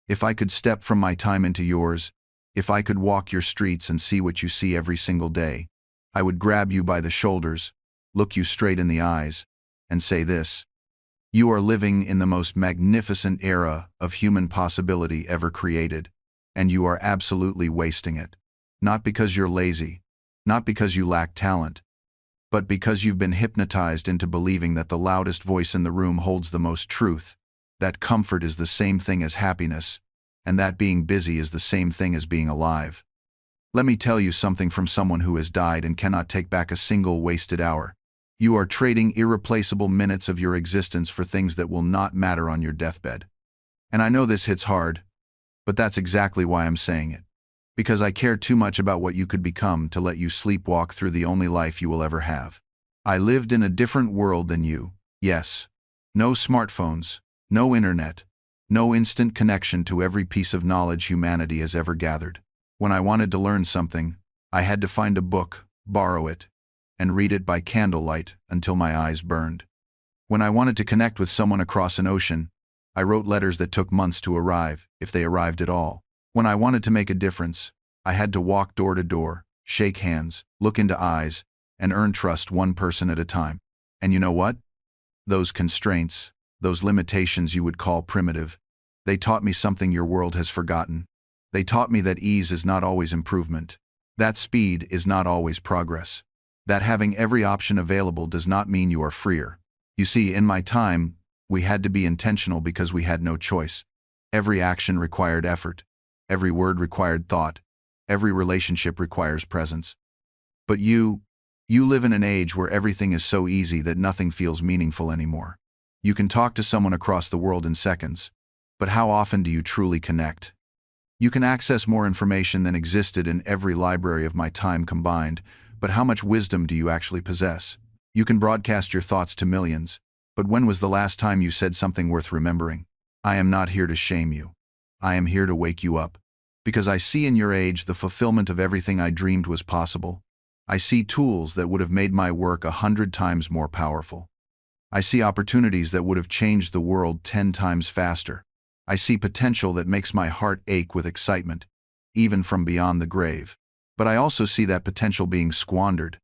If I could step from my time into yours, if I could walk your streets and see what you see every single day, I would grab you by the shoulders, look you straight in the eyes, and say this: you are living in the most magnificent era of human possibility ever created, and you are absolutely wasting it. Not because you're lazy, not because you lack talent, but because you've been hypnotized into believing that the loudest voice in the room holds the most truth, that comfort is the same thing as happiness, and that being busy is the same thing as being alive. Let me tell you something from someone who has died and cannot take back a single wasted hour. You are trading irreplaceable minutes of your existence for things that will not matter on your deathbed. And I know this hits hard, but that's exactly why I'm saying it. Because I care too much about what you could become to let you sleepwalk through the only life you will ever have. I lived in a different world than you, yes. No smartphones, no internet, no instant connection to every piece of knowledge humanity has ever gathered. When I wanted to learn something, I had to find a book, borrow it, and read it by candlelight until my eyes burned. When I wanted to connect with someone across an ocean, I wrote letters that took months to arrive, if they arrived at all. When I wanted to make a difference, I had to walk door to door, shake hands, look into eyes, and earn trust one person at a time. And you know what? Those constraints, those limitations you would call primitive, they taught me something your world has forgotten. They taught me that ease is not always improvement, that speed is not always progress, that having every option available does not mean you are freer. You see, in my time, we had to be intentional because we had no choice. Every action required effort. Every word required thought. Every relationship requires presence. But you live in an age where everything is so easy that nothing feels meaningful anymore. You can talk to someone across the world in seconds, but how often do you truly connect? You can access more information than existed in every library of my time combined, but how much wisdom do you actually possess? You can broadcast your thoughts to millions, but when was the last time you said something worth remembering? I am not here to shame you. I am here to wake you up. Because I see in your age the fulfillment of everything I dreamed was possible. I see tools that would have made my work 100 times more powerful. I see opportunities that would have changed the world 10 times faster. I see potential that makes my heart ache with excitement, even from beyond the grave. But I also see that potential being squandered.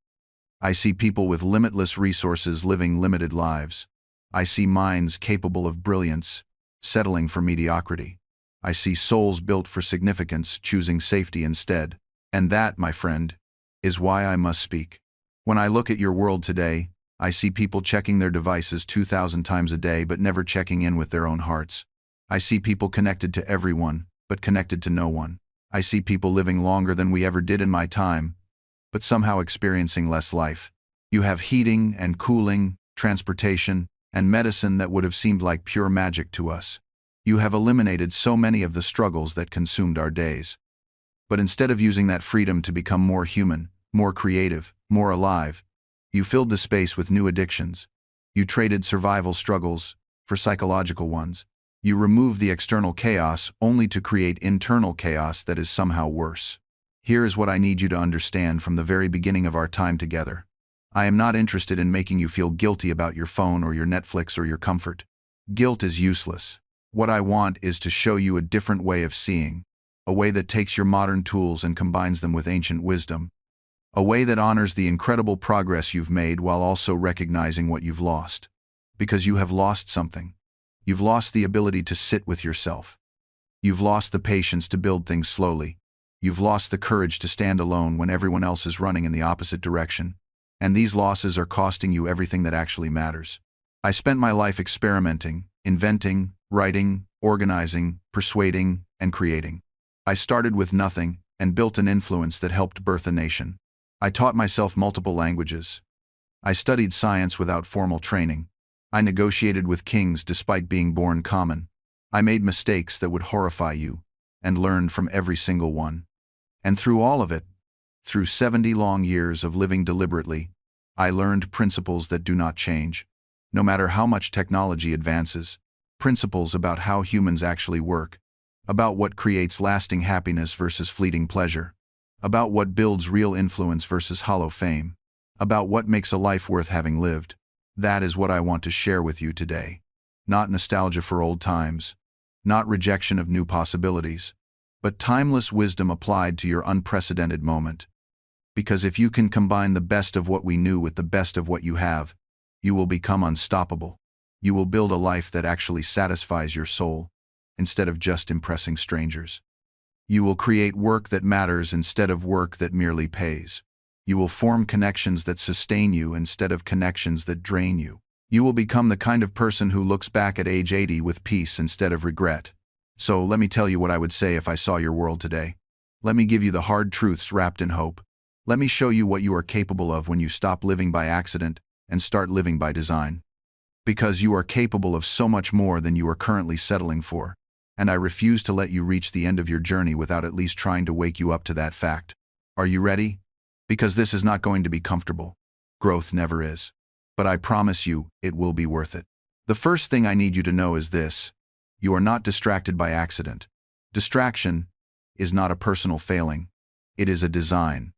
I see people with limitless resources living limited lives. I see minds capable of brilliance, settling for mediocrity. I see souls built for significance, choosing safety instead. And that, my friend, is why I must speak. When I look at your world today, I see people checking their devices 2,000 times a day but never checking in with their own hearts. I see people connected to everyone, but connected to no one. I see people living longer than we ever did in my time, but somehow experiencing less life. You have heating and cooling, transportation, and medicine that would have seemed like pure magic to us. You have eliminated so many of the struggles that consumed our days. But instead of using that freedom to become more human, more creative, more alive, you filled the space with new addictions. You traded survival struggles for psychological ones. You removed the external chaos only to create internal chaos that is somehow worse. Here is what I need you to understand from the very beginning of our time together. I am not interested in making you feel guilty about your phone or your Netflix or your comfort. Guilt is useless. What I want is to show you a different way of seeing, a way that takes your modern tools and combines them with ancient wisdom, a way that honors the incredible progress you've made while also recognizing what you've lost. Because you have lost something. You've lost the ability to sit with yourself. You've lost the patience to build things slowly. You've lost the courage to stand alone when everyone else is running in the opposite direction. And these losses are costing you everything that actually matters. I spent my life experimenting, inventing, writing, organizing, persuading, and creating. I started with nothing and built an influence that helped birth a nation. I taught myself multiple languages. I studied science without formal training. I negotiated with kings despite being born common. I made mistakes that would horrify you and learned from every single one. And through all of it, through 70 long years of living deliberately, I learned principles that do not change, no matter how much technology advances. Principles about how humans actually work, about what creates lasting happiness versus fleeting pleasure, about what builds real influence versus hollow fame, about what makes a life worth having lived. That is what I want to share with you today. Not nostalgia for old times, not rejection of new possibilities, but timeless wisdom applied to your unprecedented moment. Because if you can combine the best of what we knew with the best of what you have, you will become unstoppable. You will build a life that actually satisfies your soul, instead of just impressing strangers. You will create work that matters instead of work that merely pays. You will form connections that sustain you instead of connections that drain you. You will become the kind of person who looks back at age 80 with peace instead of regret. So let me tell you what I would say if I saw your world today. Let me give you the hard truths wrapped in hope. Let me show you what you are capable of when you stop living by accident and start living by design. Because you are capable of so much more than you are currently settling for. And I refuse to let you reach the end of your journey without at least trying to wake you up to that fact. Are you ready? Because this is not going to be comfortable. Growth never is. But I promise you, it will be worth it. The first thing I need you to know is this. You are not distracted by accident. Distraction is not a personal failing. It is a design.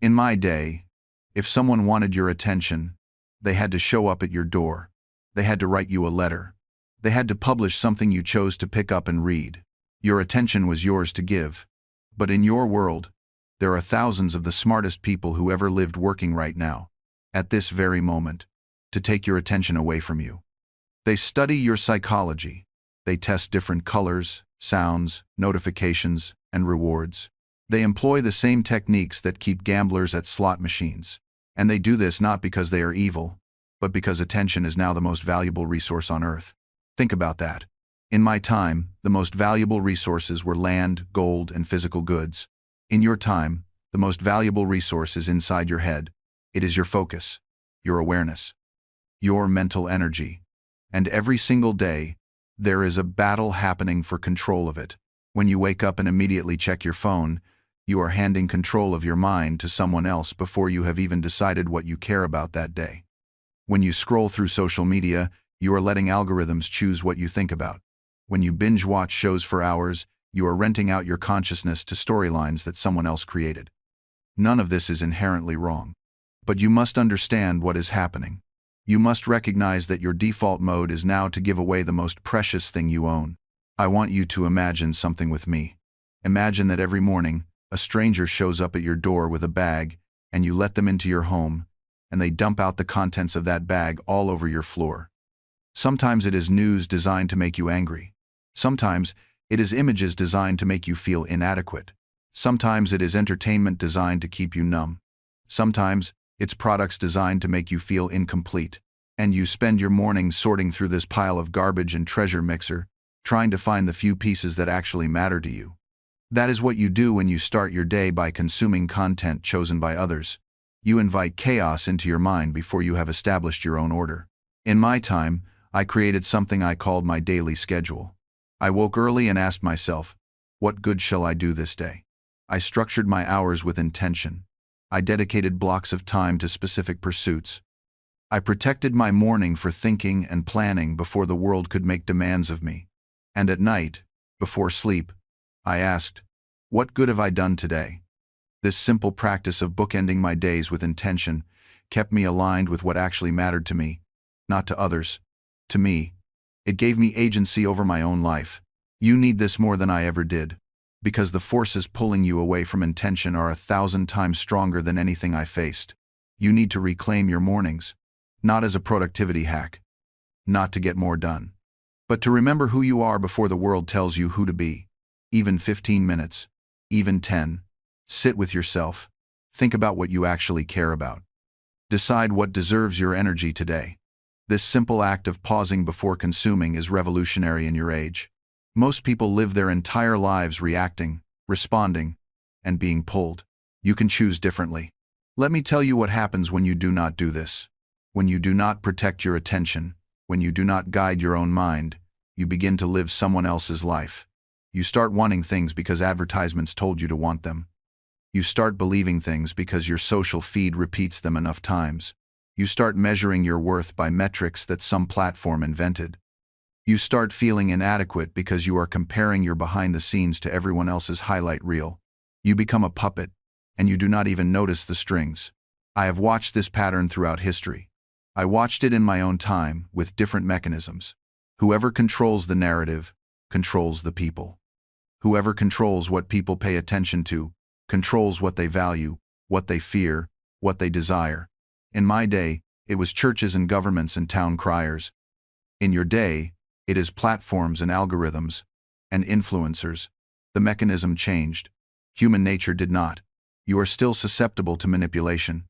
In my day, if someone wanted your attention, they had to show up at your door. They had to write you a letter. They had to publish something you chose to pick up and read. Your attention was yours to give. But in your world, there are thousands of the smartest people who ever lived working right now, at this very moment, to take your attention away from you. They study your psychology. They test different colors, sounds, notifications, and rewards. They employ the same techniques that keep gamblers at slot machines. And they do this not because they are evil, but because attention is now the most valuable resource on Earth. Think about that. In my time, the most valuable resources were land, gold, and physical goods. In your time, the most valuable resource is inside your head. It is your focus, your awareness, your mental energy. And every single day, there is a battle happening for control of it. When you wake up and immediately check your phone, you are handing control of your mind to someone else before you have even decided what you care about that day. When you scroll through social media, you are letting algorithms choose what you think about. When you binge-watch shows for hours, you are renting out your consciousness to storylines that someone else created. None of this is inherently wrong. But you must understand what is happening. You must recognize that your default mode is now to give away the most precious thing you own. I want you to imagine something with me. Imagine that every morning, a stranger shows up at your door with a bag, and you let them into your home, and they dump out the contents of that bag all over your floor. Sometimes it is news designed to make you angry. Sometimes it is images designed to make you feel inadequate. Sometimes it is entertainment designed to keep you numb. Sometimes it's products designed to make you feel incomplete. And you spend your morning sorting through this pile of garbage and treasure mixer, trying to find the few pieces that actually matter to you. That is what you do when you start your day by consuming content chosen by others. You invite chaos into your mind before you have established your own order. In my time, I created something I called my daily schedule. I woke early and asked myself, what good shall I do this day? I structured my hours with intention. I dedicated blocks of time to specific pursuits. I protected my morning for thinking and planning before the world could make demands of me. And at night, before sleep, I asked, what good have I done today? This simple practice of bookending my days with intention kept me aligned with what actually mattered to me, not to others, to me. It gave me agency over my own life. You need this more than I ever did, because the forces pulling you away from intention are 1,000 times stronger than anything I faced. You need to reclaim your mornings, not as a productivity hack, not to get more done, but to remember who you are before the world tells you who to be. Even 15 minutes, even 10. Sit with yourself. Think about what you actually care about. Decide what deserves your energy today. This simple act of pausing before consuming is revolutionary in your age. Most people live their entire lives reacting, responding, and being pulled. You can choose differently. Let me tell you what happens when you do not do this. When you do not protect your attention, when you do not guide your own mind, you begin to live someone else's life. You start wanting things because advertisements told you to want them. You start believing things because your social feed repeats them enough times. You start measuring your worth by metrics that some platform invented. You start feeling inadequate because you are comparing your behind the scenes to everyone else's highlight reel. You become a puppet, and you do not even notice the strings. I have watched this pattern throughout history. I watched it in my own time, with different mechanisms. Whoever controls the narrative controls the people. Whoever controls what people pay attention to, controls what they value, what they fear, what they desire. In my day, it was churches and governments and town criers. In your day, it is platforms and algorithms and influencers. The mechanism changed. Human nature did not. You are still susceptible to manipulation.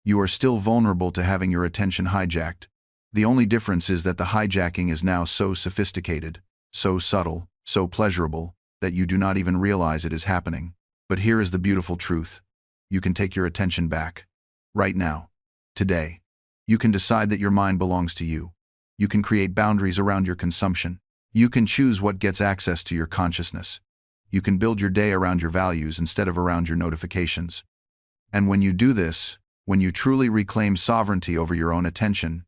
You are still vulnerable to having your attention hijacked. The only difference is that the hijacking is now so sophisticated, so subtle, so pleasurable, that you do not even realize it is happening. But here is the beautiful truth. You can take your attention back. Right now. Today. You can decide that your mind belongs to you. You can create boundaries around your consumption. You can choose what gets access to your consciousness. You can build your day around your values instead of around your notifications. And when you do this, when you truly reclaim sovereignty over your own attention,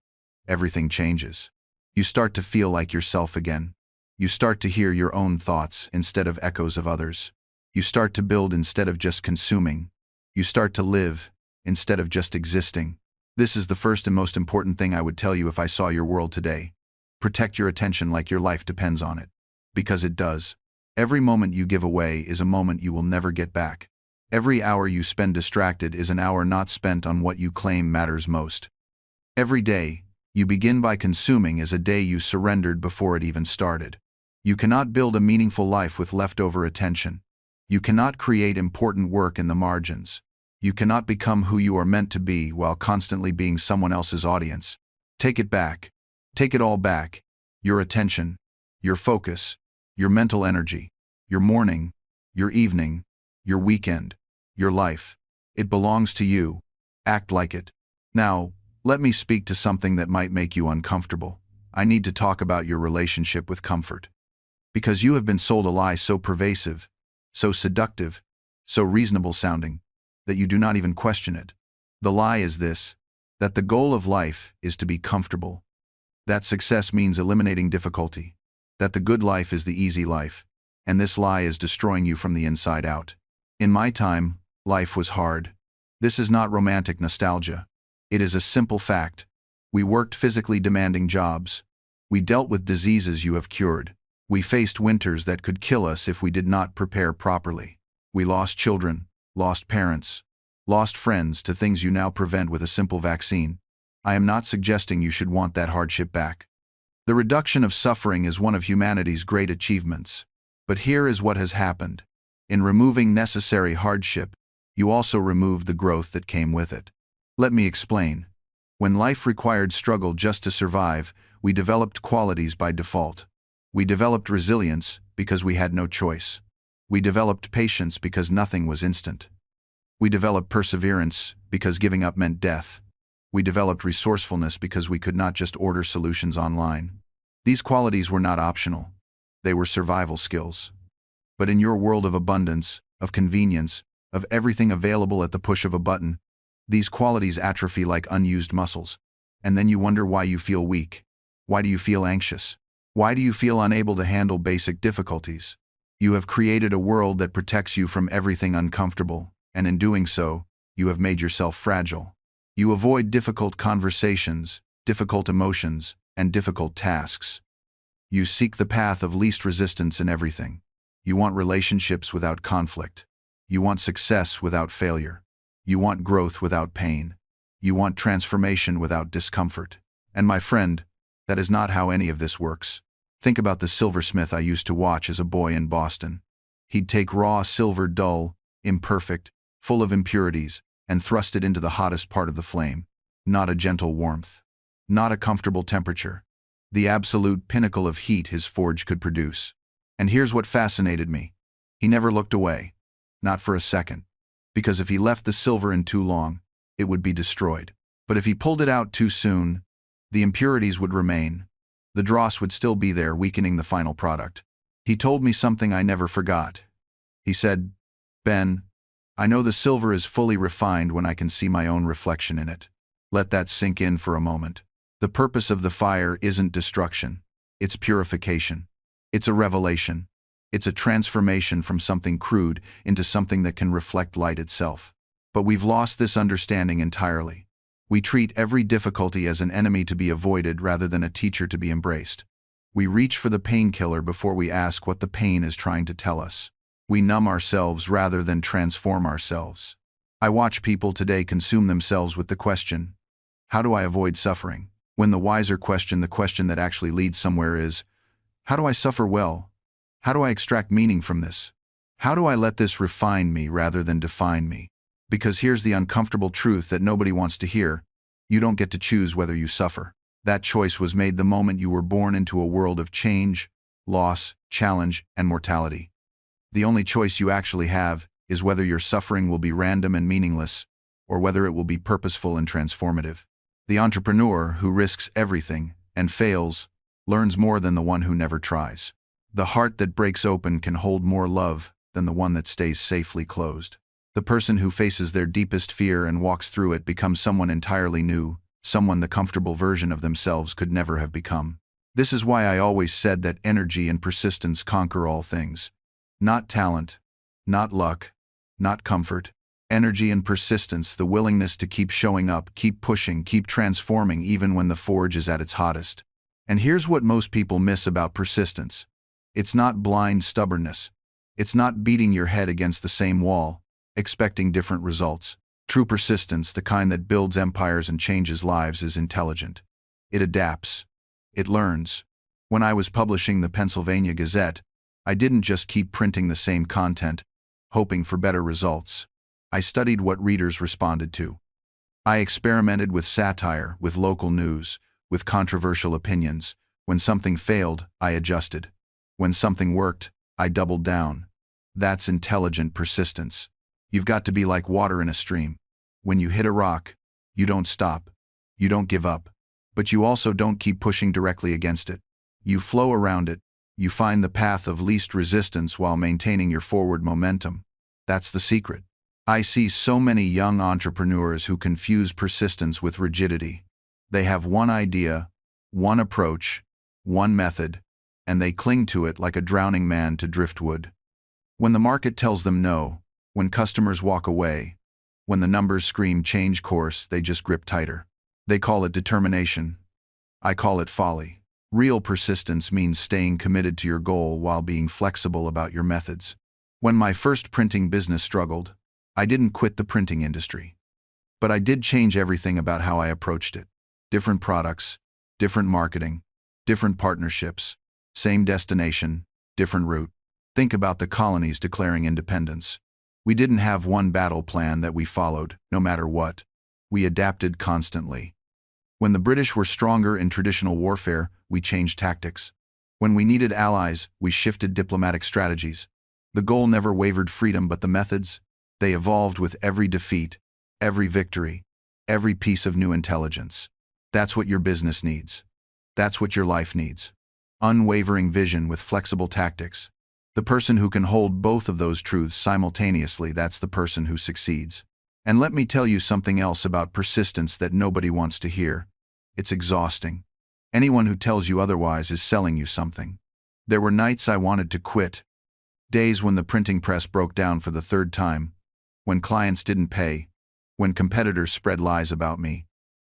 everything changes. You start to feel like yourself again. You start to hear your own thoughts instead of echoes of others. You start to build instead of just consuming. You start to live instead of just existing. This is the first and most important thing I would tell you if I saw your world today. Protect your attention like your life depends on it. Because it does. Every moment you give away is a moment you will never get back. Every hour you spend distracted is an hour not spent on what you claim matters most. Every day you begin by consuming is a day you surrendered before it even started. You cannot build a meaningful life with leftover attention. You cannot create important work in the margins. You cannot become who you are meant to be while constantly being someone else's audience. Take it back. Take it all back. Your attention, your focus, your mental energy, your morning, your evening, your weekend, your life. It belongs to you. Act like it. Now, let me speak to something that might make you uncomfortable. I need to talk about your relationship with comfort. Because you have been sold a lie so pervasive, so seductive, so reasonable sounding, that you do not even question it. The lie is this, that the goal of life is to be comfortable. That success means eliminating difficulty. That the good life is the easy life. And this lie is destroying you from the inside out. In my time, life was hard. This is not romantic nostalgia. It is a simple fact. We worked physically demanding jobs. We dealt with diseases you have cured. We faced winters that could kill us if we did not prepare properly. We lost children, lost parents, lost friends to things you now prevent with a simple vaccine. I am not suggesting you should want that hardship back. The reduction of suffering is one of humanity's great achievements. But here is what has happened. In removing necessary hardship, you also removed the growth that came with it. Let me explain. When life required struggle just to survive, we developed qualities by default. We developed resilience because we had no choice. We developed patience because nothing was instant. We developed perseverance because giving up meant death. We developed resourcefulness because we could not just order solutions online. These qualities were not optional. They were survival skills. But in your world of abundance, of convenience, of everything available at the push of a button, these qualities atrophy like unused muscles. And then you wonder why you feel weak. Why do you feel anxious? Why do you feel unable to handle basic difficulties? You have created a world that protects you from everything uncomfortable, and in doing so, you have made yourself fragile. You avoid difficult conversations, difficult emotions, and difficult tasks. You seek the path of least resistance in everything. You want relationships without conflict. You want success without failure. You want growth without pain. You want transformation without discomfort. And my friend, that is not how any of this works. Think about the silversmith I used to watch as a boy in Boston. He'd take raw silver, dull, imperfect, full of impurities, and thrust it into the hottest part of the flame. Not a gentle warmth. Not a comfortable temperature. The absolute pinnacle of heat his forge could produce. And here's what fascinated me. He never looked away. Not for a second. Because if he left the silver in too long, it would be destroyed. But if he pulled it out too soon, the impurities would remain. The dross would still be there, weakening the final product. He told me something I never forgot. He said, "Ben, I know the silver is fully refined when I can see my own reflection in it." Let that sink in for a moment. The purpose of the fire isn't destruction. It's purification. It's a revelation. It's a transformation from something crude into something that can reflect light itself. But we've lost this understanding entirely. We treat every difficulty as an enemy to be avoided rather than a teacher to be embraced. We reach for the painkiller before we ask what the pain is trying to tell us. We numb ourselves rather than transform ourselves. I watch people today consume themselves with the question, how do I avoid suffering? When the wiser question, the question that actually leads somewhere is, how do I suffer well? How do I extract meaning from this? How do I let this refine me rather than define me? Because here's the uncomfortable truth that nobody wants to hear. You don't get to choose whether you suffer. That choice was made the moment you were born into a world of change, loss, challenge, and mortality. The only choice you actually have is whether your suffering will be random and meaningless, or whether it will be purposeful and transformative. The entrepreneur who risks everything and fails learns more than the one who never tries. The heart that breaks open can hold more love than the one that stays safely closed. The person who faces their deepest fear and walks through it becomes someone entirely new, someone the comfortable version of themselves could never have become. This is why I always said that energy and persistence conquer all things. Not talent, not luck, not comfort. Energy and persistence, the willingness to keep showing up, keep pushing, keep transforming even when the forge is at its hottest. And here's what most people miss about persistence. It's not blind stubbornness. It's not beating your head against the same wall, expecting different results. True persistence, the kind that builds empires and changes lives, is intelligent. It adapts. It learns. When I was publishing the Pennsylvania Gazette, I didn't just keep printing the same content, hoping for better results. I studied what readers responded to. I experimented with satire, with local news, with controversial opinions. When something failed, I adjusted. When something worked, I doubled down. That's intelligent persistence. You've got to be like water in a stream. When you hit a rock, you don't stop. You don't give up. But you also don't keep pushing directly against it. You flow around it. You find the path of least resistance while maintaining your forward momentum. That's the secret. I see so many young entrepreneurs who confuse persistence with rigidity. They have one idea, one approach, one method, and they cling to it like a drowning man to driftwood. When the market tells them no, when customers walk away, when the numbers scream change course, they just grip tighter. They call it determination. I call it folly. Real persistence means staying committed to your goal while being flexible about your methods. When my first printing business struggled, I didn't quit the printing industry. But I did change everything about how I approached it. Different products, different marketing, different partnerships, same destination, different route. Think about the colonies declaring independence. We didn't have one battle plan that we followed, no matter what. We adapted constantly. When the British were stronger in traditional warfare, we changed tactics. When we needed allies, we shifted diplomatic strategies. The goal never wavered, freedom, but the methods, they evolved with every defeat, every victory, every piece of new intelligence. That's what your business needs. That's what your life needs. Unwavering vision with flexible tactics. The person who can hold both of those truths simultaneously, that's the person who succeeds. And let me tell you something else about persistence that nobody wants to hear. It's exhausting. Anyone who tells you otherwise is selling you something. There were nights I wanted to quit. Days when the printing press broke down for the third time. When clients didn't pay. When competitors spread lies about me.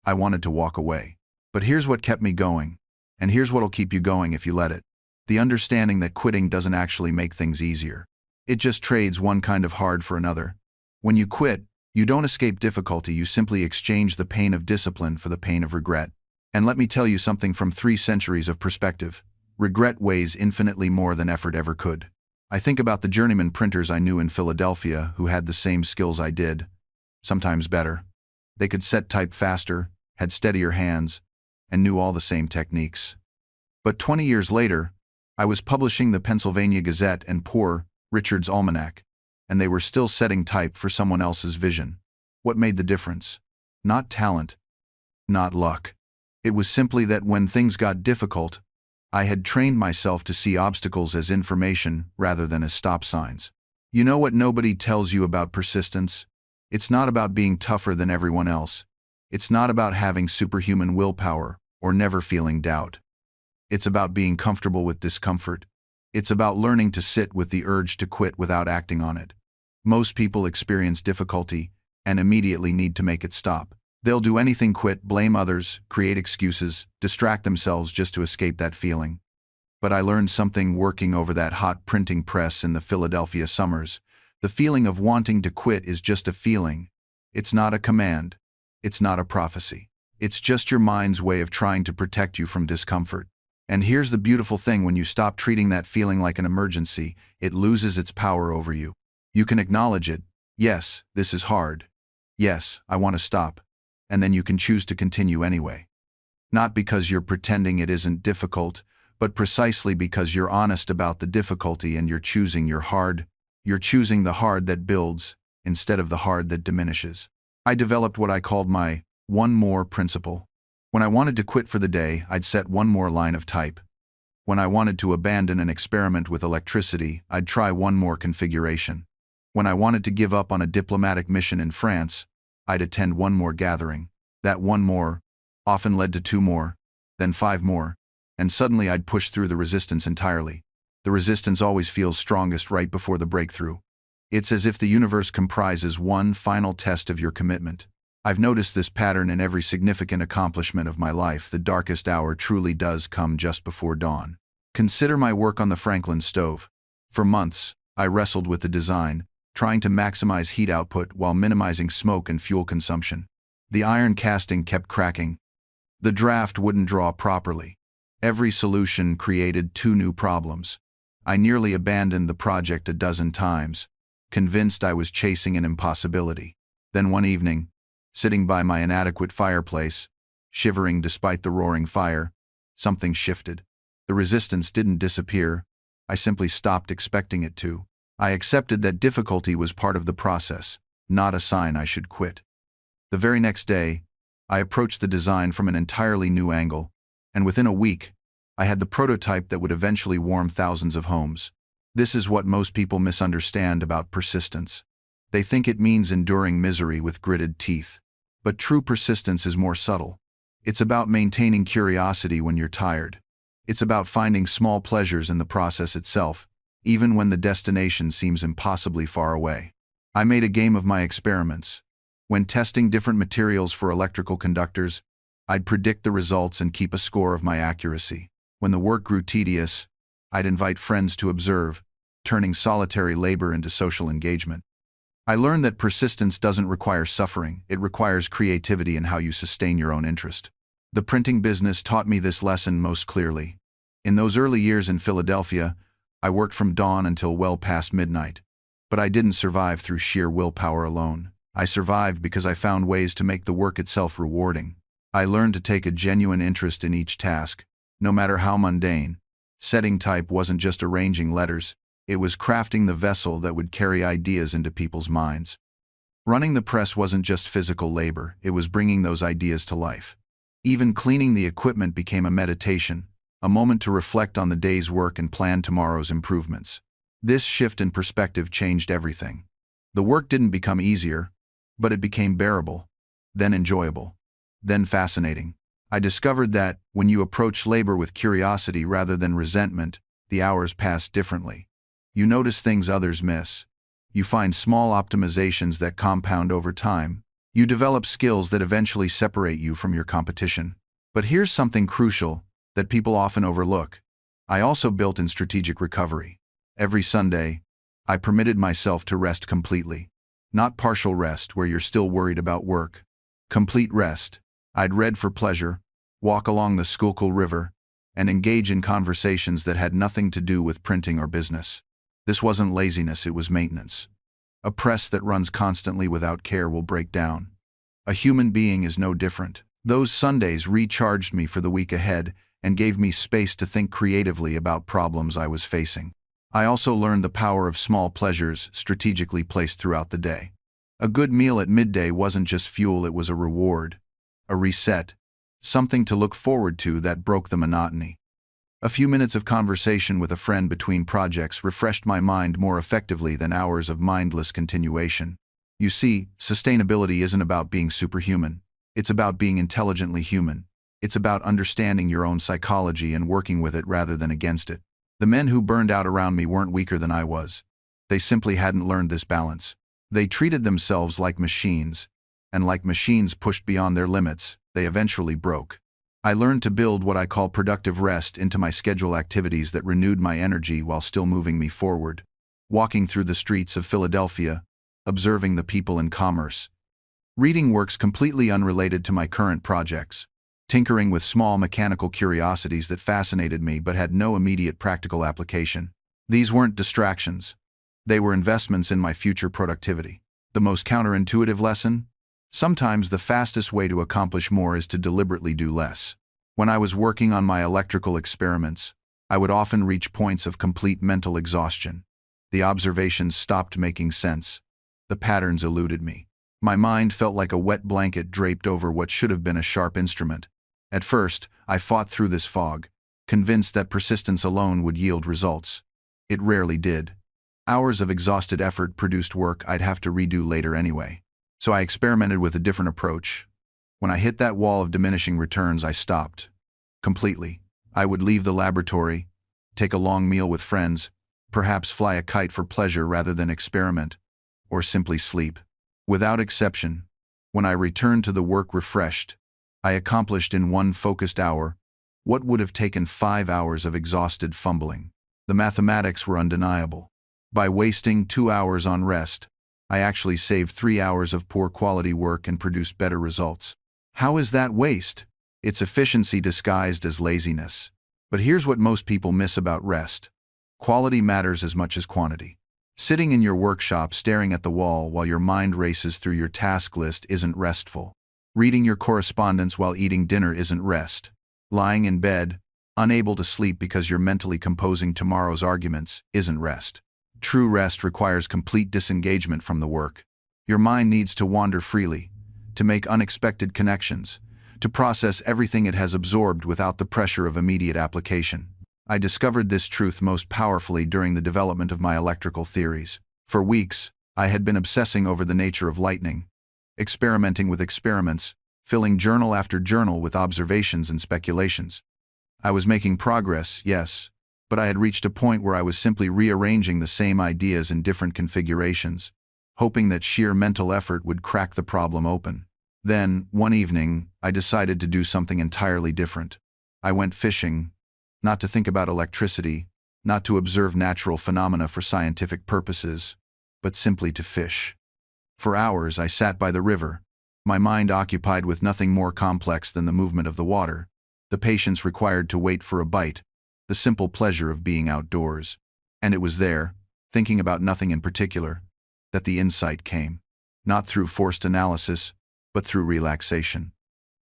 I wanted to walk away. But here's what kept me going. And here's what'll keep you going if you let it. The understanding that quitting doesn't actually make things easier. It just trades one kind of hard for another. When you quit, you don't escape difficulty, you simply exchange the pain of discipline for the pain of regret. And let me tell you something from 3 centuries of perspective. Regret weighs infinitely more than effort ever could. I think about the journeyman printers I knew in Philadelphia who had the same skills I did, sometimes better. They could set type faster, had steadier hands, and knew all the same techniques. But 20 years later, I was publishing the Pennsylvania Gazette and Poor Richard's Almanac, and they were still setting type for someone else's vision. What made the difference? Not talent, not luck. It was simply that when things got difficult, I had trained myself to see obstacles as information rather than as stop signs. You know what nobody tells you about persistence? It's not about being tougher than everyone else. It's not about having superhuman willpower or never feeling doubt. It's about being comfortable with discomfort. It's about learning to sit with the urge to quit without acting on it. Most people experience difficulty and immediately need to make it stop. They'll do anything, quit, blame others, create excuses, distract themselves just to escape that feeling. But I learned something working over that hot printing press in the Philadelphia summers. The feeling of wanting to quit is just a feeling. It's not a command. It's not a prophecy. It's just your mind's way of trying to protect you from discomfort. And here's the beautiful thing: when you stop treating that feeling like an emergency, it loses its power over you. You can acknowledge it. Yes, this is hard. Yes, I want to stop. And then you can choose to continue anyway. Not because you're pretending it isn't difficult, but precisely because you're honest about the difficulty and you're choosing your hard. You're choosing the hard that builds instead of the hard that diminishes. I developed what I called my one more principle. When I wanted to quit for the day, I'd set one more line of type. When I wanted to abandon an experiment with electricity, I'd try one more configuration. When I wanted to give up on a diplomatic mission in France, I'd attend one more gathering. That one more often led to 2 more, then 5 more, and suddenly I'd push through the resistance entirely. The resistance always feels strongest right before the breakthrough. It's as if the universe comprises one final test of your commitment. I've noticed this pattern in every significant accomplishment of my life. The darkest hour truly does come just before dawn. Consider my work on the Franklin stove. For months, I wrestled with the design, trying to maximize heat output while minimizing smoke and fuel consumption. The iron casting kept cracking. The draft wouldn't draw properly. Every solution created 2 new problems. I nearly abandoned the project a dozen times, convinced I was chasing an impossibility. Then one evening, sitting by my inadequate fireplace, shivering despite the roaring fire, something shifted. The resistance didn't disappear. I simply stopped expecting it to. I accepted that difficulty was part of the process, not a sign I should quit. The very next day, I approached the design from an entirely new angle, and within a week, I had the prototype that would eventually warm thousands of homes. This is what most people misunderstand about persistence. They think it means enduring misery with gritted teeth. But true persistence is more subtle. It's about maintaining curiosity when you're tired. It's about finding small pleasures in the process itself, even when the destination seems impossibly far away. I made a game of my experiments. When testing different materials for electrical conductors, I'd predict the results and keep a score of my accuracy. When the work grew tedious, I'd invite friends to observe, turning solitary labor into social engagement. I learned that persistence doesn't require suffering, it requires creativity in how you sustain your own interest. The printing business taught me this lesson most clearly. In those early years in Philadelphia, I worked from dawn until well past midnight. But I didn't survive through sheer willpower alone. I survived because I found ways to make the work itself rewarding. I learned to take a genuine interest in each task, no matter how mundane. Setting type wasn't just arranging letters. It was crafting the vessel that would carry ideas into people's minds. Running the press wasn't just physical labor, it was bringing those ideas to life. Even cleaning the equipment became a meditation, a moment to reflect on the day's work and plan tomorrow's improvements. This shift in perspective changed everything. The work didn't become easier, but it became bearable, then enjoyable, then fascinating. I discovered that, when you approach labor with curiosity rather than resentment, the hours pass differently. You notice things others miss. You find small optimizations that compound over time. You develop skills that eventually separate you from your competition. But here's something crucial that people often overlook. I also built in strategic recovery. Every Sunday, I permitted myself to rest completely. Not partial rest where you're still worried about work. Complete rest. I'd read for pleasure, walk along the Schuylkill River, and engage in conversations that had nothing to do with printing or business. This wasn't laziness, it was maintenance. A press that runs constantly without care will break down. A human being is no different. Those Sundays recharged me for the week ahead and gave me space to think creatively about problems I was facing. I also learned the power of small pleasures strategically placed throughout the day. A good meal at midday wasn't just fuel, it was a reward, a reset, something to look forward to that broke the monotony. A few minutes of conversation with a friend between projects refreshed my mind more effectively than hours of mindless continuation. You see, sustainability isn't about being superhuman. It's about being intelligently human. It's about understanding your own psychology and working with it rather than against it. The men who burned out around me weren't weaker than I was. They simply hadn't learned this balance. They treated themselves like machines, and like machines pushed beyond their limits, they eventually broke. I learned to build what I call productive rest into my schedule, activities that renewed my energy while still moving me forward. Walking through the streets of Philadelphia, observing the people and commerce. Reading works completely unrelated to my current projects. Tinkering with small mechanical curiosities that fascinated me but had no immediate practical application. These weren't distractions. They were investments in my future productivity. The most counterintuitive lesson? Sometimes the fastest way to accomplish more is to deliberately do less. When I was working on my electrical experiments, I would often reach points of complete mental exhaustion. The observations stopped making sense. The patterns eluded me. My mind felt like a wet blanket draped over what should have been a sharp instrument. At first, I fought through this fog, convinced that persistence alone would yield results. It rarely did. Hours of exhausted effort produced work I'd have to redo later anyway. So I experimented with a different approach. When I hit that wall of diminishing returns, I stopped. Completely. I would leave the laboratory, take a long meal with friends, perhaps fly a kite for pleasure rather than experiment, or simply sleep. Without exception, when I returned to the work refreshed, I accomplished in one focused hour what would have taken 5 hours of exhausted fumbling. The mathematics were undeniable. By wasting 2 hours on rest, I actually saved 3 hours of poor quality work and produced better results. How is that waste? It's efficiency disguised as laziness. But here's what most people miss about rest. Quality matters as much as quantity. Sitting in your workshop staring at the wall while your mind races through your task list isn't restful. Reading your correspondence while eating dinner isn't rest. Lying in bed, unable to sleep because you're mentally composing tomorrow's arguments, isn't rest. True rest requires complete disengagement from the work. Your mind needs to wander freely, to make unexpected connections, to process everything it has absorbed without the pressure of immediate application. I discovered this truth most powerfully during the development of my electrical theories. For weeks, I had been obsessing over the nature of lightning, experimenting with experiments, filling journal after journal with observations and speculations. I was making progress, yes, but I had reached a point where I was simply rearranging the same ideas in different configurations, hoping that sheer mental effort would crack the problem open. Then, one evening, I decided to do something entirely different. I went fishing, not to think about electricity, not to observe natural phenomena for scientific purposes, but simply to fish. For hours I sat by the river, my mind occupied with nothing more complex than the movement of the water, the patience required to wait for a bite, the simple pleasure of being outdoors. And it was there, thinking about nothing in particular, that the insight came. Not through forced analysis, but through relaxation.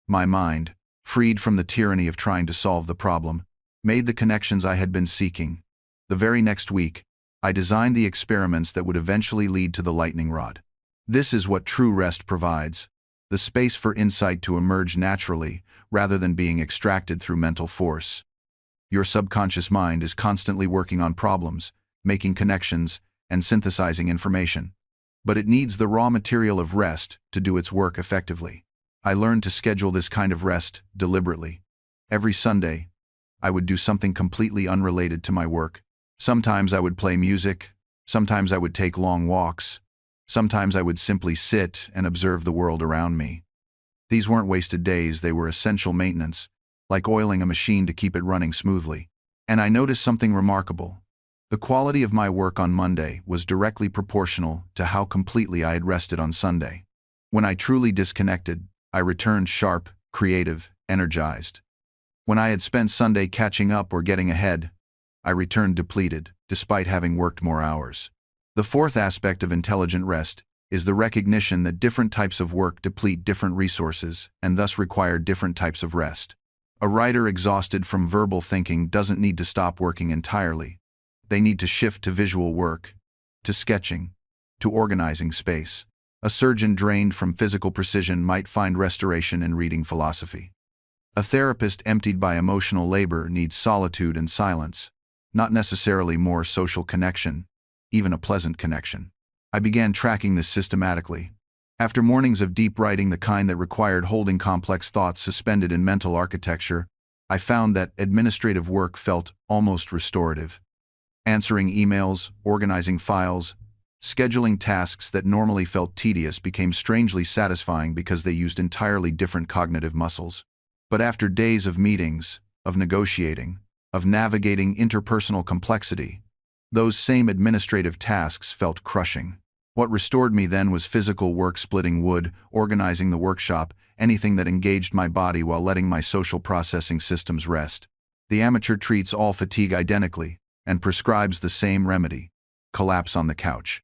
My mind, freed from the tyranny of trying to solve the problem, made the connections I had been seeking. The very next week, I designed the experiments that would eventually lead to the lightning rod. This is what true rest provides: the space for insight to emerge naturally, rather than being extracted through mental force. Your subconscious mind is constantly working on problems, making connections, and synthesizing information. But it needs the raw material of rest to do its work effectively. I learned to schedule this kind of rest deliberately. Every Sunday, I would do something completely unrelated to my work. Sometimes I would play music, sometimes I would take long walks, sometimes I would simply sit and observe the world around me. These weren't wasted days, they were essential maintenance, like oiling a machine to keep it running smoothly. And I noticed something remarkable. The quality of my work on Monday was directly proportional to how completely I had rested on Sunday. When I truly disconnected, I returned sharp, creative, energized. When I had spent Sunday catching up or getting ahead, I returned depleted, despite having worked more hours. The fourth aspect of intelligent rest is the recognition that different types of work deplete different resources and thus require different types of rest. A writer exhausted from verbal thinking doesn't need to stop working entirely. They need to shift to visual work, to sketching, to organizing space. A surgeon drained from physical precision might find restoration in reading philosophy. A therapist emptied by emotional labor needs solitude and silence, not necessarily more social connection, even a pleasant connection. I began tracking this systematically. After mornings of deep writing, the kind that required holding complex thoughts suspended in mental architecture, I found that administrative work felt almost restorative. Answering emails, organizing files, scheduling tasks that normally felt tedious became strangely satisfying because they used entirely different cognitive muscles. But after days of meetings, of negotiating, of navigating interpersonal complexity, those same administrative tasks felt crushing. What restored me then was physical work, splitting wood, organizing the workshop, anything that engaged my body while letting my social processing systems rest. The amateur treats all fatigue identically and prescribes the same remedy: collapse on the couch.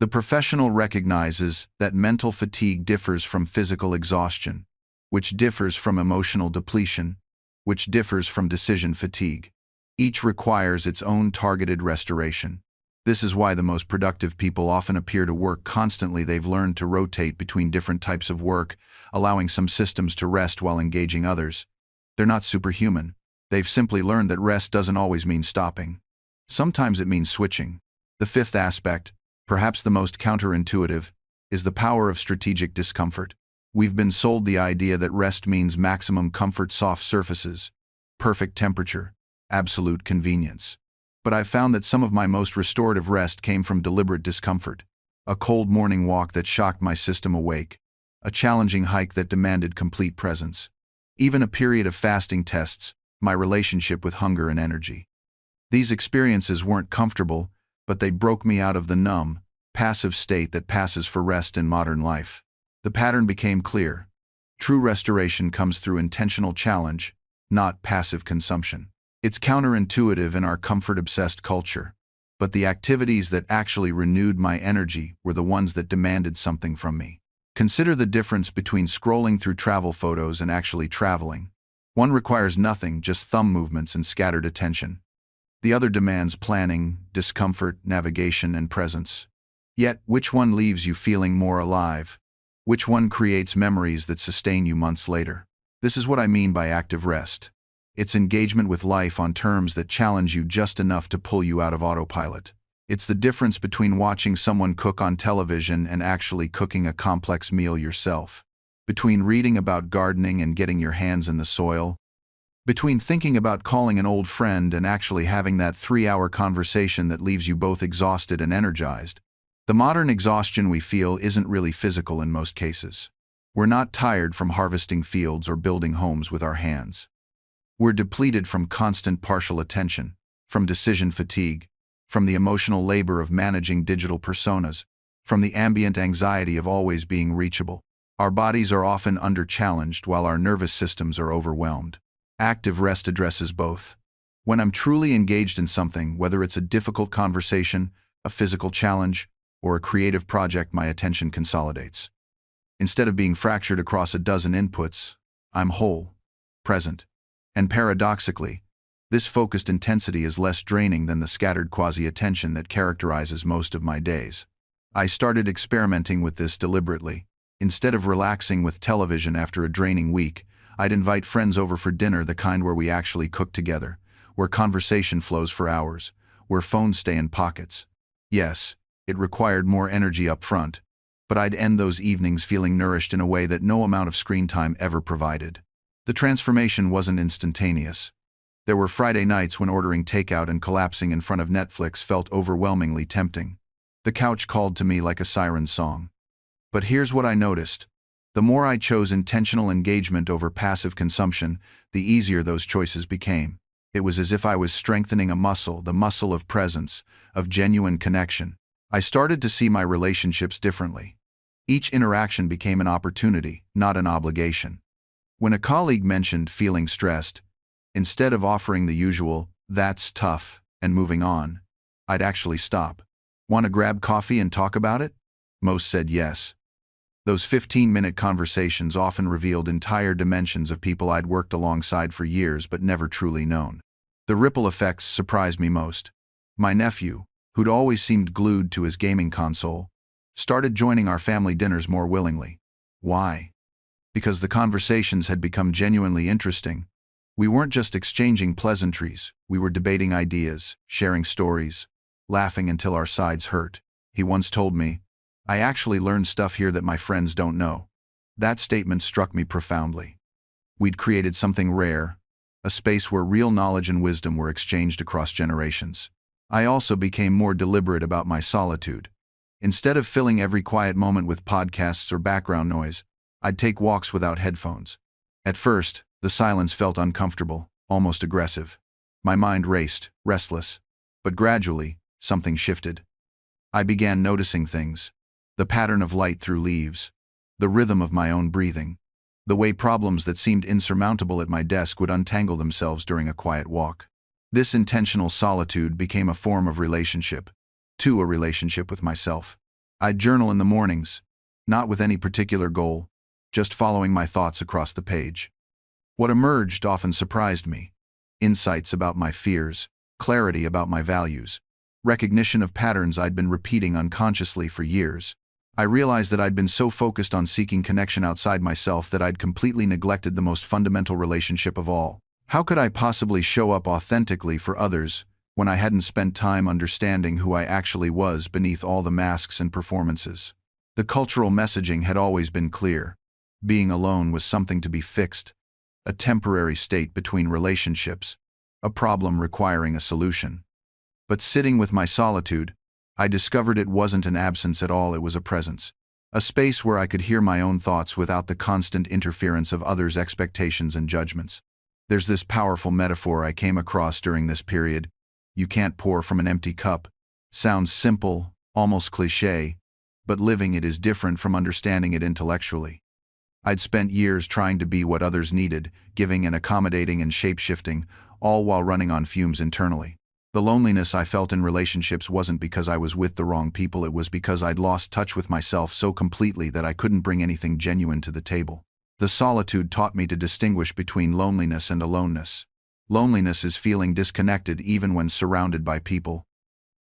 The professional recognizes that mental fatigue differs from physical exhaustion, which differs from emotional depletion, which differs from decision fatigue. Each requires its own targeted restoration. This is why the most productive people often appear to work constantly. They've learned to rotate between different types of work, allowing some systems to rest while engaging others. They're not superhuman. They've simply learned that rest doesn't always mean stopping. Sometimes it means switching. The fifth aspect, perhaps the most counterintuitive, is the power of strategic discomfort. We've been sold the idea that rest means maximum comfort, soft surfaces, perfect temperature, absolute convenience. But I've found that some of my most restorative rest came from deliberate discomfort. A cold morning walk that shocked my system awake, a challenging hike that demanded complete presence, even a period of fasting tests my relationship with hunger and energy. These experiences weren't comfortable, but they broke me out of the numb, passive state that passes for rest in modern life. The pattern became clear. True restoration comes through intentional challenge, not passive consumption. It's counterintuitive in our comfort-obsessed culture, but the activities that actually renewed my energy were the ones that demanded something from me. Consider the difference between scrolling through travel photos and actually traveling. One requires nothing, just thumb movements and scattered attention. The other demands planning, discomfort, navigation, and presence. Yet, which one leaves you feeling more alive? Which one creates memories that sustain you months later? This is what I mean by active rest. It's engagement with life on terms that challenge you just enough to pull you out of autopilot. It's the difference between watching someone cook on television and actually cooking a complex meal yourself. Between reading about gardening and getting your hands in the soil. Between thinking about calling an old friend and actually having that 3-hour conversation that leaves you both exhausted and energized. The modern exhaustion we feel isn't really physical in most cases. We're not tired from harvesting fields or building homes with our hands. We're depleted from constant partial attention, from decision fatigue, from the emotional labor of managing digital personas, from the ambient anxiety of always being reachable. Our bodies are often under-challenged while our nervous systems are overwhelmed. Active rest addresses both. When I'm truly engaged in something, whether it's a difficult conversation, a physical challenge, or a creative project, my attention consolidates. Instead of being fractured across a dozen inputs, I'm whole, present. And paradoxically, this focused intensity is less draining than the scattered quasi-attention that characterizes most of my days. I started experimenting with this deliberately. Instead of relaxing with television after a draining week, I'd invite friends over for dinner, the kind where we actually cook together, where conversation flows for hours, where phones stay in pockets. Yes, it required more energy up front, but I'd end those evenings feeling nourished in a way that no amount of screen time ever provided. The transformation wasn't instantaneous. There were Friday nights when ordering takeout and collapsing in front of Netflix felt overwhelmingly tempting. The couch called to me like a siren song. But here's what I noticed. The more I chose intentional engagement over passive consumption, the easier those choices became. It was as if I was strengthening a muscle, the muscle of presence, of genuine connection. I started to see my relationships differently. Each interaction became an opportunity, not an obligation. When a colleague mentioned feeling stressed, instead of offering the usual, "That's tough," and moving on, I'd actually stop. "Want to grab coffee and talk about it?" Most said yes. Those 15-minute conversations often revealed entire dimensions of people I'd worked alongside for years but never truly known. The ripple effects surprised me most. My nephew, who'd always seemed glued to his gaming console, started joining our family dinners more willingly. Why? Because the conversations had become genuinely interesting. We weren't just exchanging pleasantries, we were debating ideas, sharing stories, laughing until our sides hurt. He once told me, "I actually learned stuff here that my friends don't know." That statement struck me profoundly. We'd created something rare, a space where real knowledge and wisdom were exchanged across generations. I also became more deliberate about my solitude. Instead of filling every quiet moment with podcasts or background noise, I'd take walks without headphones. At first, The silence felt uncomfortable, almost aggressive. My mind raced, restless. But gradually, something shifted. I began noticing things. The pattern of light through leaves. The rhythm of my own breathing. The way problems that seemed insurmountable at my desk would untangle themselves during a quiet walk. This intentional solitude became a form of relationship, a relationship with myself. I'd journal in the mornings, not with any particular goal, just following my thoughts across the page. What emerged often surprised me. Insights about my fears, clarity about my values, recognition of patterns I'd been repeating unconsciously for years. I realized that I'd been so focused on seeking connection outside myself that I'd completely neglected the most fundamental relationship of all. How could I possibly show up authentically for others when I hadn't spent time understanding who I actually was beneath all the masks and performances? The cultural messaging had always been clear. Being alone was something to be fixed, a temporary state between relationships, a problem requiring a solution. But sitting with my solitude, I discovered it wasn't an absence at all, it was a presence. A space where I could hear my own thoughts without the constant interference of others' expectations and judgments. There's this powerful metaphor I came across during this period. You can't pour from an empty cup. Sounds simple, almost cliché, but living it is different from understanding it intellectually. I'd spent years trying to be what others needed, giving and accommodating and shape-shifting, all while running on fumes internally. The loneliness I felt in relationships wasn't because I was with the wrong people, it was because I'd lost touch with myself so completely that I couldn't bring anything genuine to the table. The solitude taught me to distinguish between loneliness and aloneness. Loneliness is feeling disconnected even when surrounded by people.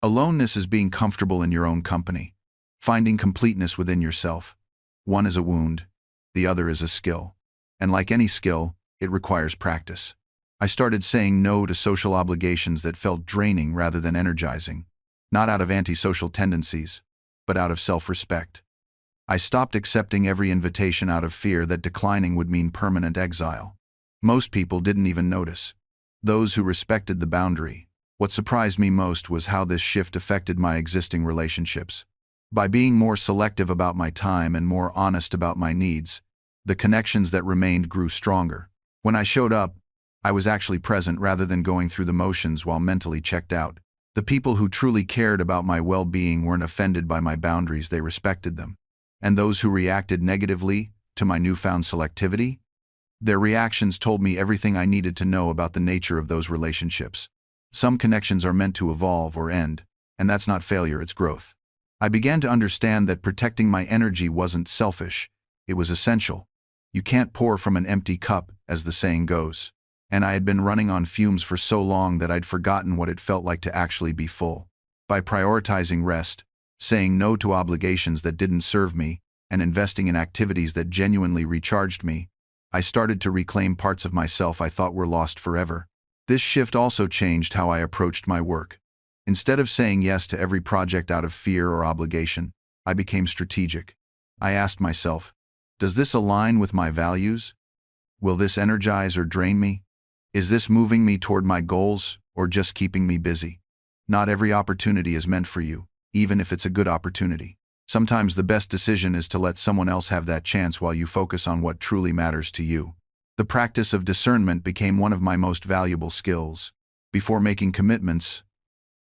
Aloneness is being comfortable in your own company, finding completeness within yourself. One is a wound, the other is a skill. And like any skill, it requires practice. I started saying no to social obligations that felt draining rather than energizing, not out of antisocial tendencies, but out of self-respect. I stopped accepting every invitation out of fear that declining would mean permanent exile. Most people didn't even notice. Those who respected the boundary. What surprised me most was how this shift affected my existing relationships. By being more selective about my time and more honest about my needs, the connections that remained grew stronger. When I showed up, I was actually present rather than going through the motions while mentally checked out. The people who truly cared about my well-being weren't offended by my boundaries, they respected them. And those who reacted negatively to my newfound selectivity, their reactions told me everything I needed to know about the nature of those relationships. Some connections are meant to evolve or end, and that's not failure, it's growth. I began to understand that protecting my energy wasn't selfish, it was essential. You can't pour from an empty cup, as the saying goes. And I had been running on fumes for so long that I'd forgotten what it felt like to actually be full. By prioritizing rest, saying no to obligations that didn't serve me, and investing in activities that genuinely recharged me, I started to reclaim parts of myself I thought were lost forever. This shift also changed how I approached my work. Instead of saying yes to every project out of fear or obligation, I became strategic. I asked myself, does this align with my values? Will this energize or drain me? Is this moving me toward my goals or just keeping me busy? Not every opportunity is meant for you, even if it's a good opportunity. Sometimes the best decision is to let someone else have that chance while you focus on what truly matters to you. The practice of discernment became one of my most valuable skills. Before making commitments,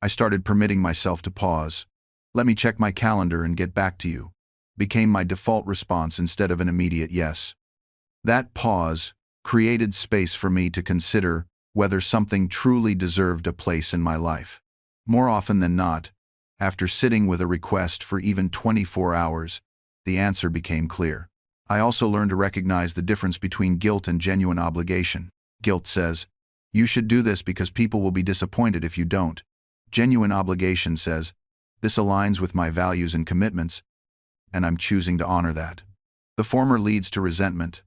I started permitting myself to pause. Let me check my calendar and get back to you. Became my default response instead of an immediate yes. That pause created space for me to consider whether something truly deserved a place in my life. More often than not, after sitting with a request for even 24 hours, the answer became clear. I also learned to recognize the difference between guilt and genuine obligation. Guilt says, you should do this because people will be disappointed if you don't. Genuine obligation says, this aligns with my values and commitments, and I'm choosing to honor that. The former leads to resentment.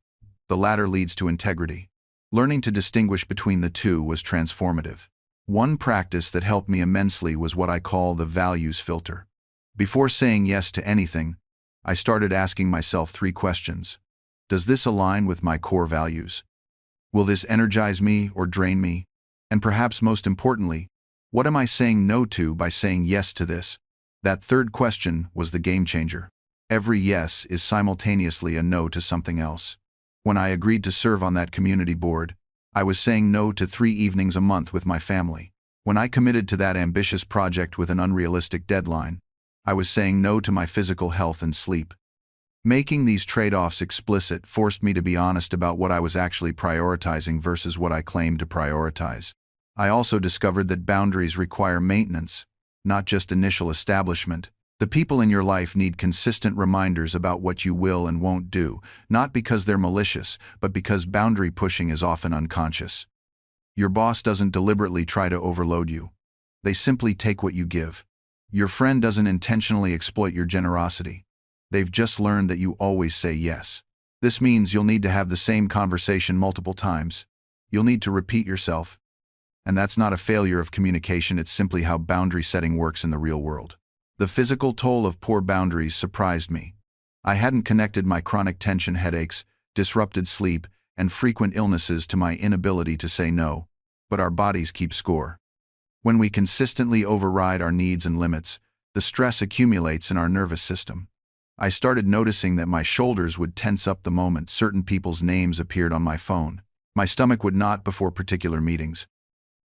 The latter leads to integrity. Learning to distinguish between the two was transformative. One practice that helped me immensely was what I call the values filter. Before saying yes to anything, I started asking myself 3 questions. Does this align with my core values? Will this energize me or drain me? And perhaps most importantly, what am I saying no to by saying yes to this? That third question was the game changer. Every yes is simultaneously a no to something else. When I agreed to serve on that community board, I was saying no to 3 evenings a month with my family. When I committed to that ambitious project with an unrealistic deadline, I was saying no to my physical health and sleep. Making these trade-offs explicit forced me to be honest about what I was actually prioritizing versus what I claimed to prioritize. I also discovered that boundaries require maintenance, not just initial establishment. The people in your life need consistent reminders about what you will and won't do, not because they're malicious, but because boundary pushing is often unconscious. Your boss doesn't deliberately try to overload you. They simply take what you give. Your friend doesn't intentionally exploit your generosity. They've just learned that you always say yes. This means you'll need to have the same conversation multiple times. You'll need to repeat yourself. And that's not a failure of communication, it's simply how boundary setting works in the real world. The physical toll of poor boundaries surprised me. I hadn't connected my chronic tension headaches, disrupted sleep, and frequent illnesses to my inability to say no, but our bodies keep score. When we consistently override our needs and limits, the stress accumulates in our nervous system. I started noticing that my shoulders would tense up the moment certain people's names appeared on my phone. My stomach would knot before particular meetings.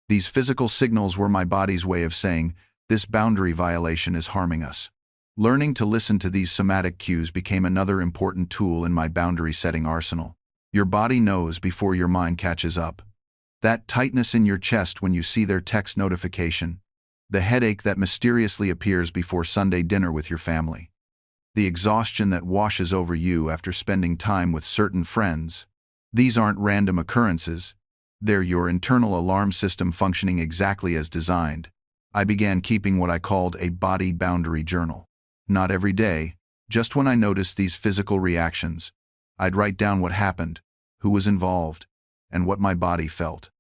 These physical signals were my body's way of saying, this boundary violation is harming us. Learning to listen to these somatic cues became another important tool in my boundary-setting arsenal. Your body knows before your mind catches up. That tightness in your chest when you see their text notification, the headache that mysteriously appears before Sunday dinner with your family, the exhaustion that washes over you after spending time with certain friends. These aren't random occurrences. They're your internal alarm system functioning exactly as designed. I began keeping what I called a body boundary journal. Not every day, just when I noticed these physical reactions, I'd write down what happened, who was involved, and what my body felt.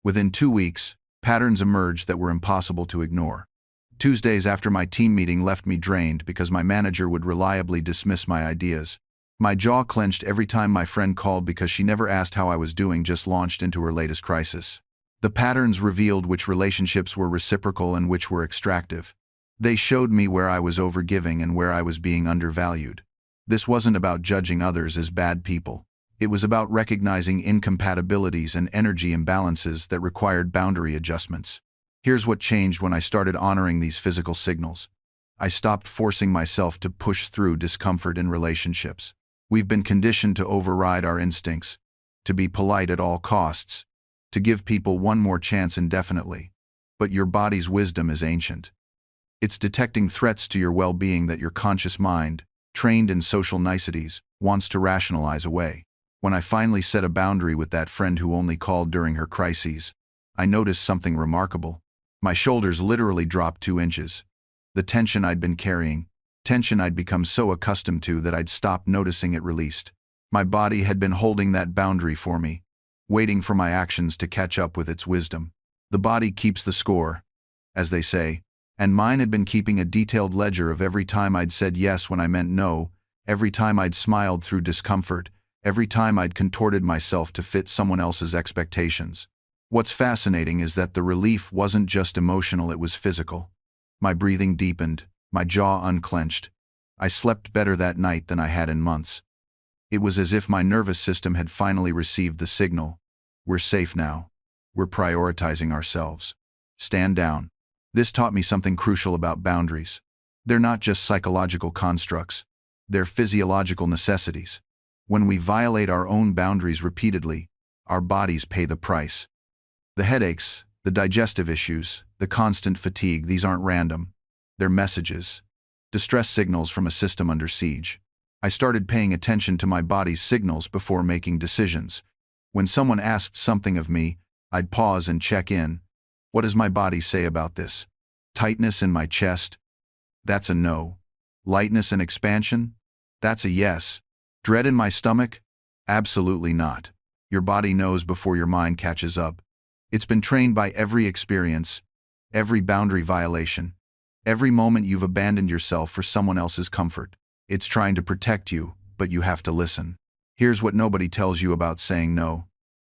Within 2 weeks, patterns emerged that were impossible to ignore. Tuesdays after my team meeting left me drained because my manager would reliably dismiss my ideas. My jaw clenched every time my friend called because she never asked how I was doing, just launched into her latest crisis. The patterns revealed which relationships were reciprocal and which were extractive. They showed me where I was overgiving and where I was being undervalued. This wasn't about judging others as bad people. It was about recognizing incompatibilities and energy imbalances that required boundary adjustments. Here's what changed when I started honoring these physical signals. I stopped forcing myself to push through discomfort in relationships. We've been conditioned to override our instincts, to be polite at all costs, to give people one more chance indefinitely. But your body's wisdom is ancient. It's detecting threats to your well-being that your conscious mind, trained in social niceties, wants to rationalize away. When I finally set a boundary with that friend who only called during her crises, I noticed something remarkable. My shoulders literally dropped 2 inches. The tension I'd been carrying, tension I'd become so accustomed to that I'd stopped noticing it released. My body had been holding that boundary for me, waiting for my actions to catch up with its wisdom. The body keeps the score, as they say, and mine had been keeping a detailed ledger of every time I'd said yes when I meant no, every time I'd smiled through discomfort, every time I'd contorted myself to fit someone else's expectations. What's fascinating is that the relief wasn't just emotional, it was physical. My breathing deepened, my jaw unclenched. I slept better that night than I had in months. It was as if my nervous system had finally received the signal. We're safe now. We're prioritizing ourselves. Stand down. This taught me something crucial about boundaries. They're not just psychological constructs. They're physiological necessities. When we violate our own boundaries repeatedly, our bodies pay the price. The headaches, the digestive issues, the constant fatigue, these aren't random. They're messages, distress signals from a system under siege. I started paying attention to my body's signals before making decisions. When someone asked something of me, I'd pause and check in. What does my body say about this? Tightness in my chest? That's a no. Lightness and expansion? That's a yes. Dread in my stomach? Absolutely not. Your body knows before your mind catches up. It's been trained by every experience, every boundary violation, every moment you've abandoned yourself for someone else's comfort. It's trying to protect you, but you have to listen. Here's what nobody tells you about saying no.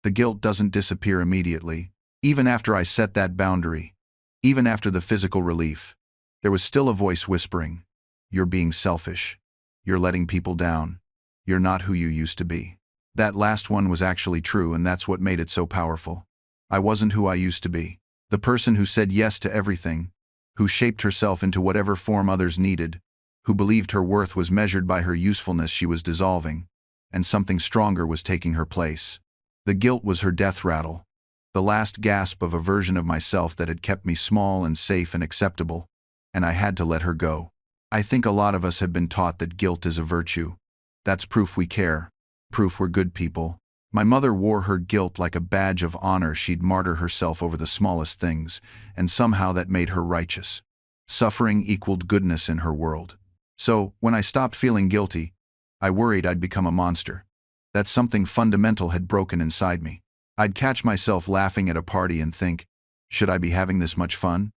The guilt doesn't disappear immediately. Even after I set that boundary, even after the physical relief, there was still a voice whispering, "You're being selfish. You're letting people down. You're not who you used to be." That last one was actually true, and that's what made it so powerful. I wasn't who I used to be. The person who said yes to everything, who shaped herself into whatever form others needed, who believed her worth was measured by her usefulness. She was dissolving, and something stronger was taking her place. The guilt was her death rattle, the last gasp of a version of myself that had kept me small and safe and acceptable, and I had to let her go. I think a lot of us have been taught that guilt is a virtue. That's proof we care, proof we're good people. My mother wore her guilt like a badge of honor. She'd martyr herself over the smallest things, and somehow that made her righteous. Suffering equaled goodness in her world. So, when I stopped feeling guilty, I worried I'd become a monster. That something fundamental had broken inside me. I'd catch myself laughing at a party and think, should I be having this much fun?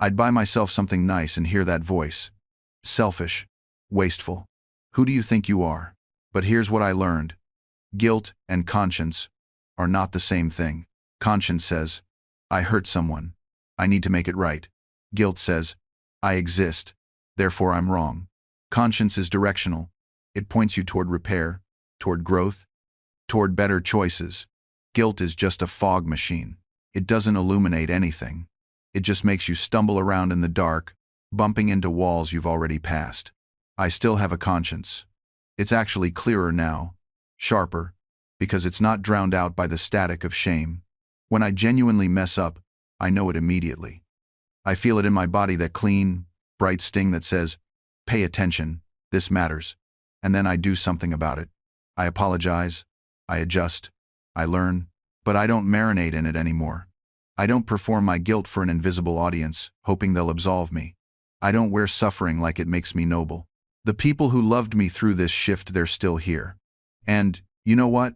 I'd buy myself something nice and hear that voice. Selfish. Wasteful. Who do you think you are? But here's what I learned. Guilt and conscience are not the same thing. Conscience says, I hurt someone. I need to make it right. Guilt says, I exist. Therefore I'm wrong. Conscience is directional. It points you toward repair, toward growth, toward better choices. Guilt is just a fog machine. It doesn't illuminate anything. It just makes you stumble around in the dark, bumping into walls you've already passed. I still have a conscience. It's actually clearer now, sharper, because it's not drowned out by the static of shame. When I genuinely mess up, I know it immediately. I feel it in my body, that clean, bright sting that says, pay attention, this matters. And then I do something about it. I apologize, I adjust, I learn, but I don't marinate in it anymore. I don't perform my guilt for an invisible audience, hoping they'll absolve me. I don't wear suffering like it makes me noble. The people who loved me through this shift, they're still here. And, you know what?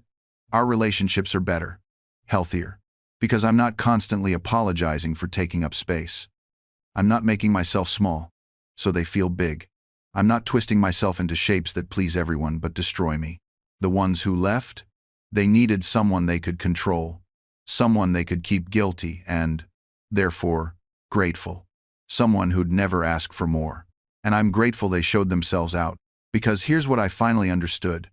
Our relationships are better, healthier, because I'm not constantly apologizing for taking up space. I'm not making myself small, so they feel big. I'm not twisting myself into shapes that please everyone but destroy me. The ones who left, they needed someone they could control, someone they could keep guilty and, therefore, grateful. Someone who'd never ask for more. And I'm grateful they showed themselves out, because here's what I finally understood.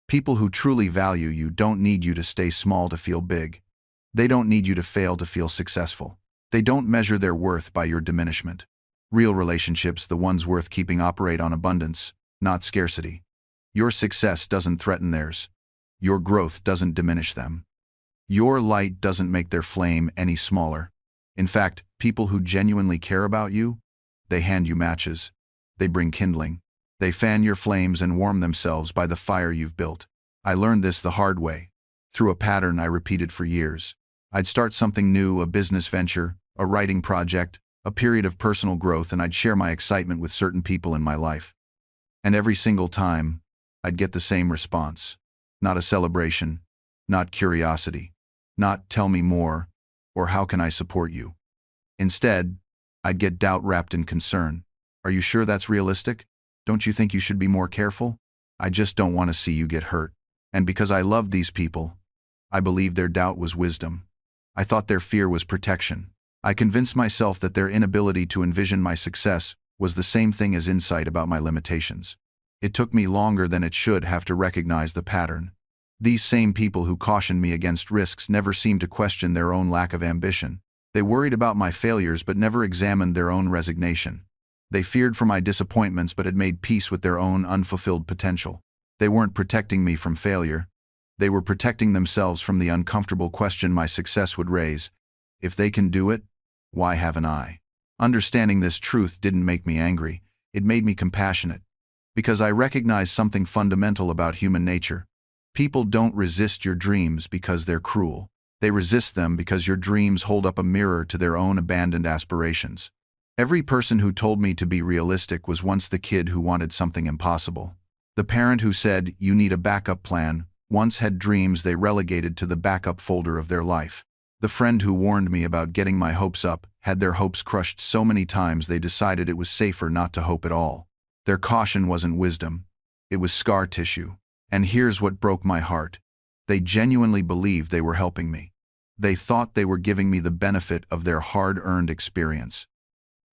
People who truly value you don't need you to stay small to feel big. They don't need you to fail to feel successful. They don't measure their worth by your diminishment. Real relationships, the ones worth keeping, operate on abundance, not scarcity. Your success doesn't threaten theirs. Your growth doesn't diminish them. Your light doesn't make their flame any smaller. In fact, people who genuinely care about you, they hand you matches. They bring kindling. They fan your flames and warm themselves by the fire you've built. I learned this the hard way, through a pattern I repeated for years. I'd start something new, a business venture, a writing project, a period of personal growth, and I'd share my excitement with certain people in my life. And every single time, I'd get the same response. Not a celebration, not curiosity, not tell me more, or how can I support you. Instead, I'd get doubt wrapped in concern. Are you sure that's realistic? Don't you think you should be more careful? I just don't want to see you get hurt. And because I loved these people, I believed their doubt was wisdom. I thought their fear was protection. I convinced myself that their inability to envision my success was the same thing as insight about my limitations. It took me longer than it should have to recognize the pattern. These same people who cautioned me against risks never seemed to question their own lack of ambition. They worried about my failures but never examined their own resignation. They feared for my disappointments but had made peace with their own unfulfilled potential. They weren't protecting me from failure. They were protecting themselves from the uncomfortable question my success would raise. If they can do it, why haven't I? Understanding this truth didn't make me angry. It made me compassionate. Because I recognized something fundamental about human nature. People don't resist your dreams because they're cruel. They resist them because your dreams hold up a mirror to their own abandoned aspirations. Every person who told me to be realistic was once the kid who wanted something impossible. The parent who said, you need a backup plan, once had dreams they relegated to the backup folder of their life. The friend who warned me about getting my hopes up had their hopes crushed so many times they decided it was safer not to hope at all. Their caution wasn't wisdom. It was scar tissue. And here's what broke my heart. They genuinely believed they were helping me. They thought they were giving me the benefit of their hard-earned experience.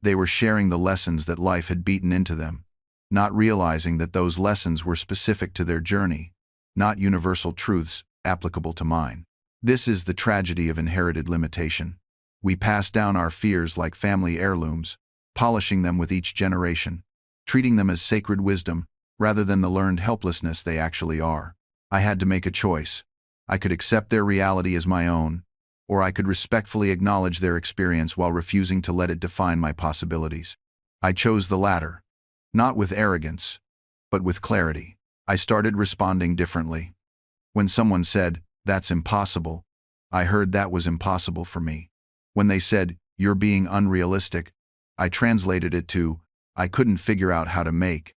They were sharing the lessons that life had beaten into them, not realizing that those lessons were specific to their journey. not universal truths applicable to mine. This is the tragedy of inherited limitation. We pass down our fears like family heirlooms, polishing them with each generation, treating them as sacred wisdom rather than the learned helplessness they actually are. I had to make a choice. I could accept their reality as my own, or I could respectfully acknowledge their experience while refusing to let it define my possibilities. I chose the latter, not with arrogance, but with clarity. I started responding differently. When someone said, "That's impossible," I heard that was impossible for me. When they said, "You're being unrealistic," I translated it to, "I couldn't figure out how to make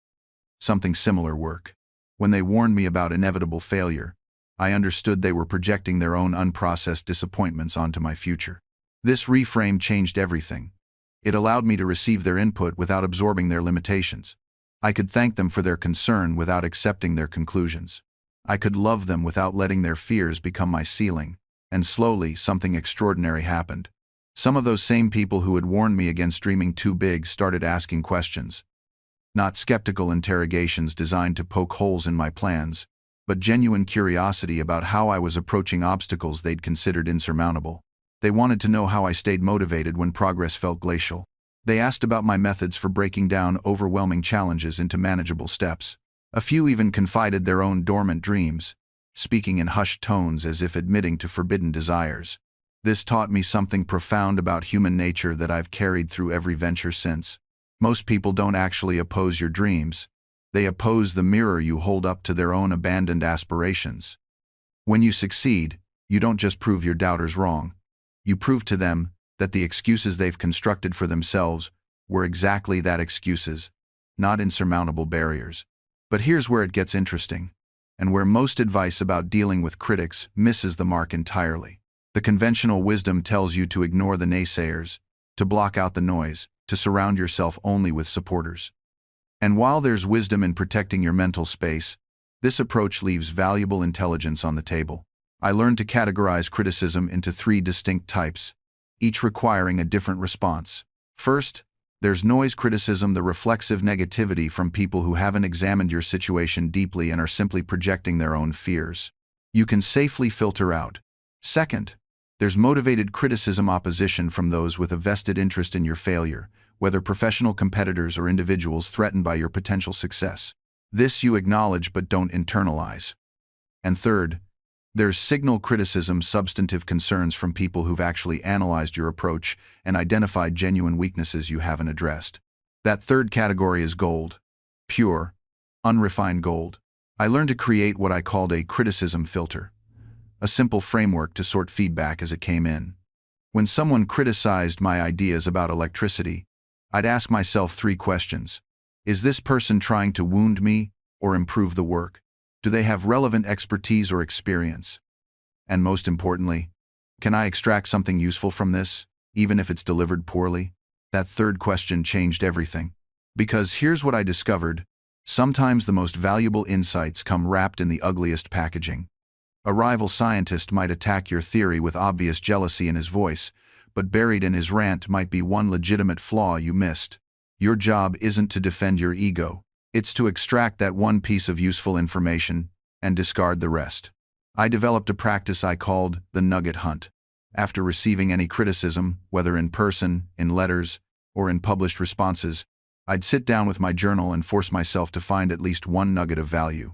something similar work." When they warned me about inevitable failure, I understood they were projecting their own unprocessed disappointments onto my future. This reframe changed everything. It allowed me to receive their input without absorbing their limitations. I could thank them for their concern without accepting their conclusions. I could love them without letting their fears become my ceiling. And slowly, something extraordinary happened. Some of those same people who had warned me against dreaming too big started asking questions. Not skeptical interrogations designed to poke holes in my plans, but genuine curiosity about how I was approaching obstacles they'd considered insurmountable. They wanted to know how I stayed motivated when progress felt glacial. They asked about my methods for breaking down overwhelming challenges into manageable steps. A few even confided their own dormant dreams, speaking in hushed tones as if admitting to forbidden desires. This taught me something profound about human nature that I've carried through every venture since. Most people don't actually oppose your dreams. They oppose the mirror you hold up to their own abandoned aspirations. When you succeed, you don't just prove your doubters wrong. You prove to them that the excuses they've constructed for themselves were exactly that, excuses, not insurmountable barriers. But here's where it gets interesting, and where most advice about dealing with critics misses the mark entirely. The conventional wisdom tells you to ignore the naysayers, to block out the noise, to surround yourself only with supporters. And while there's wisdom in protecting your mental space, this approach leaves valuable intelligence on the table. I learned to categorize criticism into 3 distinct types, each requiring a different response. First, there's noise criticism, the reflexive negativity from people who haven't examined your situation deeply and are simply projecting their own fears. You can safely filter out. Second, there's motivated criticism, opposition from those with a vested interest in your failure, whether professional competitors or individuals threatened by your potential success. This you acknowledge but don't internalize. And third, there's signal criticism, substantive concerns from people who've actually analyzed your approach and identified genuine weaknesses you haven't addressed. That third category is gold. Pure, unrefined gold. I learned to create what I called a criticism filter, a simple framework to sort feedback as it came in. When someone criticized my ideas about electricity, I'd ask myself 3 questions. Is this person trying to wound me or improve the work? Do they have relevant expertise or experience? And most importantly, can I extract something useful from this, even if it's delivered poorly? That third question changed everything. Because here's what I discovered: sometimes the most valuable insights come wrapped in the ugliest packaging. A rival scientist might attack your theory with obvious jealousy in his voice, but buried in his rant might be one legitimate flaw you missed. Your job isn't to defend your ego. It's to extract that one piece of useful information and discard the rest. I developed a practice I called the nugget hunt. After receiving any criticism, whether in person, in letters, or in published responses, I'd sit down with my journal and force myself to find at least one nugget of value.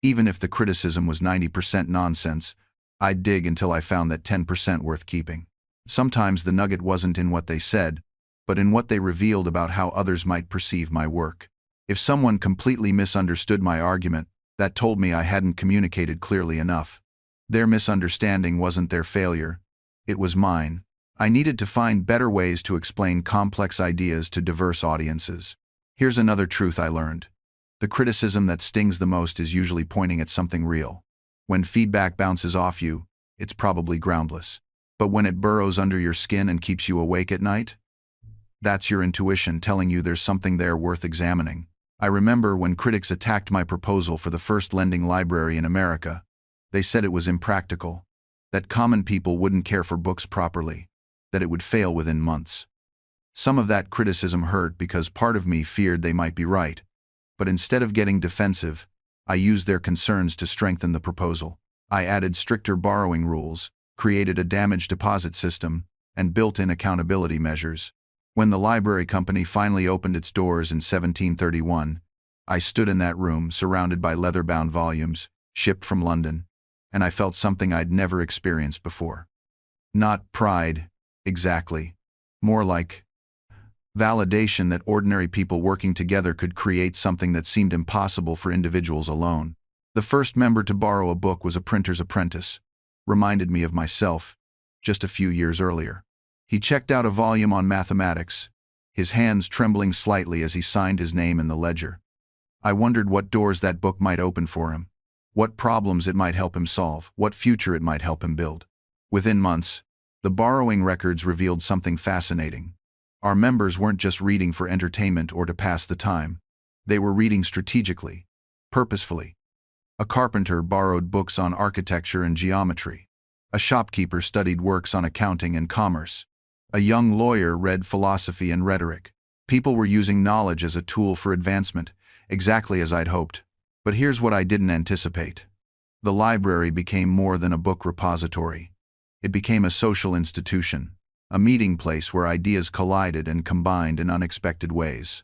Even if the criticism was 90% nonsense, I'd dig until I found that 10% worth keeping. Sometimes the nugget wasn't in what they said, but in what they revealed about how others might perceive my work. If someone completely misunderstood my argument, that told me I hadn't communicated clearly enough. Their misunderstanding wasn't their failure, it was mine. I needed to find better ways to explain complex ideas to diverse audiences. Here's another truth I learned. The criticism that stings the most is usually pointing at something real. When feedback bounces off you, it's probably groundless. But when it burrows under your skin and keeps you awake at night, that's your intuition telling you there's something there worth examining. I remember when critics attacked my proposal for the first lending library in America. They said it was impractical, that common people wouldn't care for books properly, that it would fail within months. Some of that criticism hurt because part of me feared they might be right, but instead of getting defensive, I used their concerns to strengthen the proposal. I added stricter borrowing rules, created a damage deposit system, and built-in accountability measures. When the library company finally opened its doors in 1731, I stood in that room surrounded by leather-bound volumes, shipped from London, and I felt something I'd never experienced before. Not pride, exactly. More like validation that ordinary people working together could create something that seemed impossible for individuals alone. The first member to borrow a book was a printer's apprentice. Reminded me of myself, just a few years earlier. He checked out a volume on mathematics, his hands trembling slightly as he signed his name in the ledger. I wondered what doors that book might open for him, what problems it might help him solve, what future it might help him build. Within months, the borrowing records revealed something fascinating. Our members weren't just reading for entertainment or to pass the time. They were reading strategically, purposefully. A carpenter borrowed books on architecture and geometry. A shopkeeper studied works on accounting and commerce. A young lawyer read philosophy and rhetoric. People were using knowledge as a tool for advancement, exactly as I'd hoped. But here's what I didn't anticipate. The library became more than a book repository. It became a social institution, a meeting place where ideas collided and combined in unexpected ways.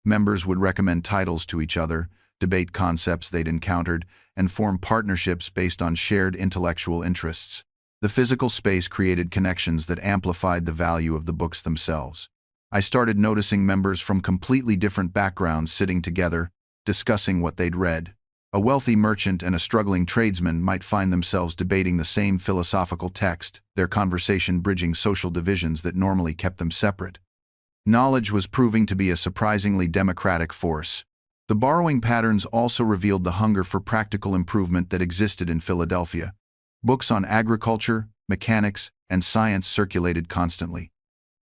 Members would recommend titles to each other, debate concepts they'd encountered, and form partnerships based on shared intellectual interests. The physical space created connections that amplified the value of the books themselves. I started noticing members from completely different backgrounds sitting together, discussing what they'd read. A wealthy merchant and a struggling tradesman might find themselves debating the same philosophical text, their conversation bridging social divisions that normally kept them separate. Knowledge was proving to be a surprisingly democratic force. The borrowing patterns also revealed the hunger for practical improvement that existed in Philadelphia. Books on agriculture, mechanics, and science circulated constantly.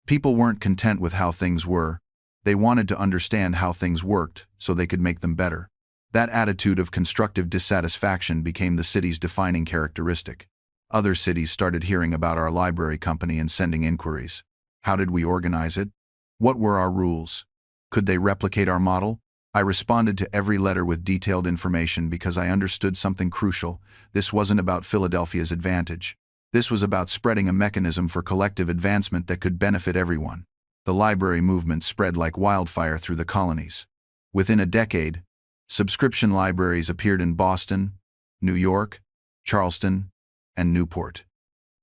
People weren't content with how things were. They wanted to understand how things worked so they could make them better. That attitude of constructive dissatisfaction became the city's defining characteristic. Other cities started hearing about our library company and sending inquiries. How did we organize it? What were our rules? Could they replicate our model? I responded to every letter with detailed information because I understood something crucial. This wasn't about Philadelphia's advantage. This was about spreading a mechanism for collective advancement that could benefit everyone. The library movement spread like wildfire through the colonies. Within a decade, subscription libraries appeared in Boston, New York, Charleston, and Newport.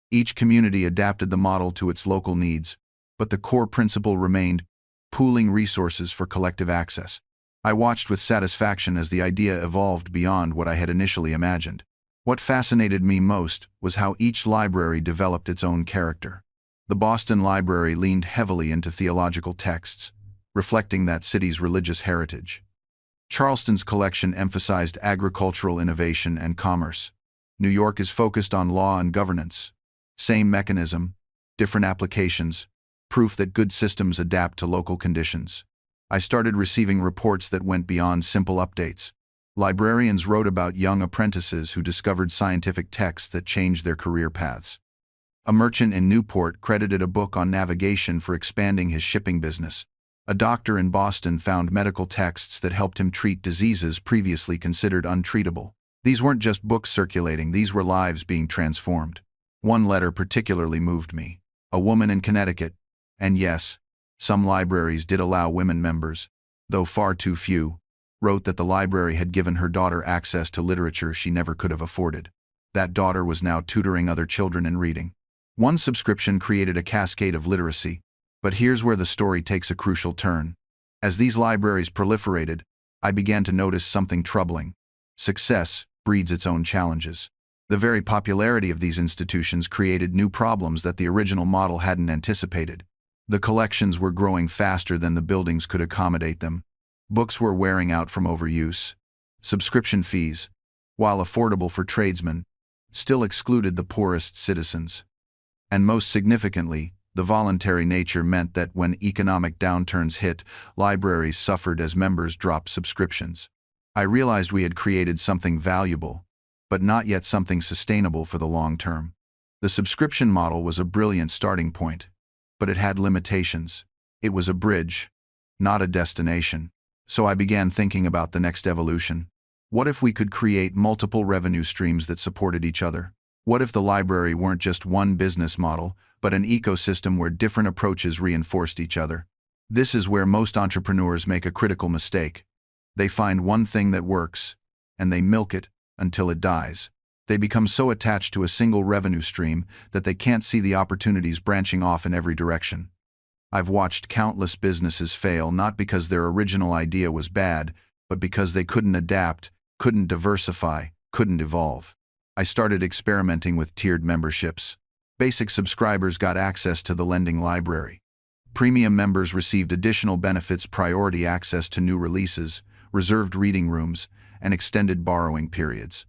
Each community adapted the model to its local needs, but the core principle remained: pooling resources for collective access. I watched with satisfaction as the idea evolved beyond what I had initially imagined. What fascinated me most was how each library developed its own character. The Boston Library leaned heavily into theological texts, reflecting that city's religious heritage. Charleston's collection emphasized agricultural innovation and commerce. New York is focused on law and governance. Same mechanism, different applications, proof that good systems adapt to local conditions. I started receiving reports that went beyond simple updates. Librarians wrote about young apprentices who discovered scientific texts that changed their career paths. A merchant in Newport credited a book on navigation for expanding his shipping business. A doctor in Boston found medical texts that helped him treat diseases previously considered untreatable. These weren't just books circulating, these were lives being transformed. One letter particularly moved me. A woman in Connecticut, and yes, some libraries did allow women members, though far too few, wrote that the library had given her daughter access to literature she never could have afforded. That daughter was now tutoring other children in reading. One subscription created a cascade of literacy. But here's where the story takes a crucial turn. As these libraries proliferated, I began to notice something troubling. Success breeds its own challenges. The very popularity of these institutions created new problems that the original model hadn't anticipated. The collections were growing faster than the buildings could accommodate them. Books were wearing out from overuse. Subscription fees, while affordable for tradesmen, still excluded the poorest citizens. And most significantly, the voluntary nature meant that when economic downturns hit, libraries suffered as members dropped subscriptions. I realized we had created something valuable, but not yet something sustainable for the long term. The subscription model was a brilliant starting point, but it had limitations. It was a bridge, not a destination. So I began thinking about the next evolution. What if we could create multiple revenue streams that supported each other? What if the library weren't just one business model, but an ecosystem where different approaches reinforced each other? This is where most entrepreneurs make a critical mistake. They find one thing that works, and they milk it until it dies. They become so attached to a single revenue stream that they can't see the opportunities branching off in every direction. I've watched countless businesses fail not because their original idea was bad, but because they couldn't adapt, couldn't diversify, couldn't evolve. I started experimenting with tiered memberships. Basic subscribers got access to the lending library. Premium members received additional benefits: priority access to new releases, reserved reading rooms, and extended borrowing periods.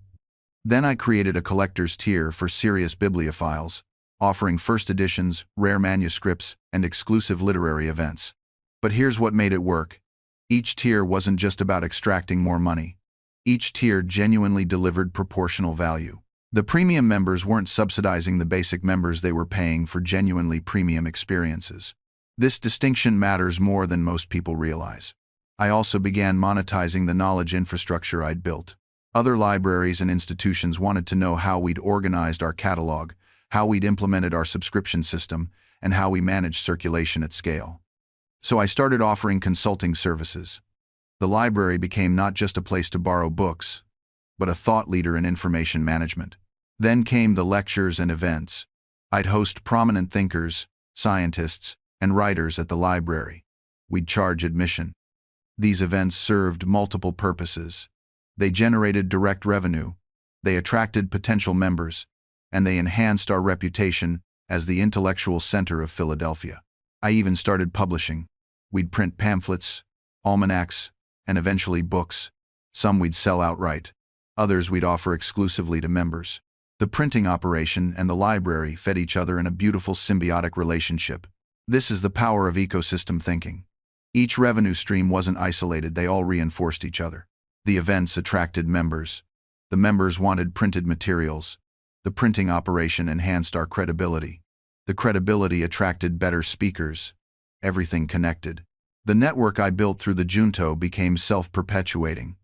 Then I created a collector's tier for serious bibliophiles, offering first editions, rare manuscripts, and exclusive literary events. But here's what made it work. Each tier wasn't just about extracting more money. Each tier genuinely delivered proportional value. The premium members weren't subsidizing the basic members, they were paying for genuinely premium experiences. This distinction matters more than most people realize. I also began monetizing the knowledge infrastructure I'd built. Other libraries and institutions wanted to know how we'd organized our catalog, how we'd implemented our subscription system, and how we managed circulation at scale. So I started offering consulting services. The library became not just a place to borrow books, but a thought leader in information management. Then came the lectures and events. I'd host prominent thinkers, scientists, and writers at the library. We'd charge admission. These events served multiple purposes. They generated direct revenue, they attracted potential members, and they enhanced our reputation as the intellectual center of Philadelphia. I even started publishing. We'd print pamphlets, almanacs, and eventually books. Some we'd sell outright. Others we'd offer exclusively to members. The printing operation and the library fed each other in a beautiful symbiotic relationship. This is the power of ecosystem thinking. Each revenue stream wasn't isolated, they all reinforced each other. The events attracted members. The members wanted printed materials. The printing operation enhanced our credibility. The credibility attracted better speakers. Everything connected. The network I built through the Junto became self-perpetuating.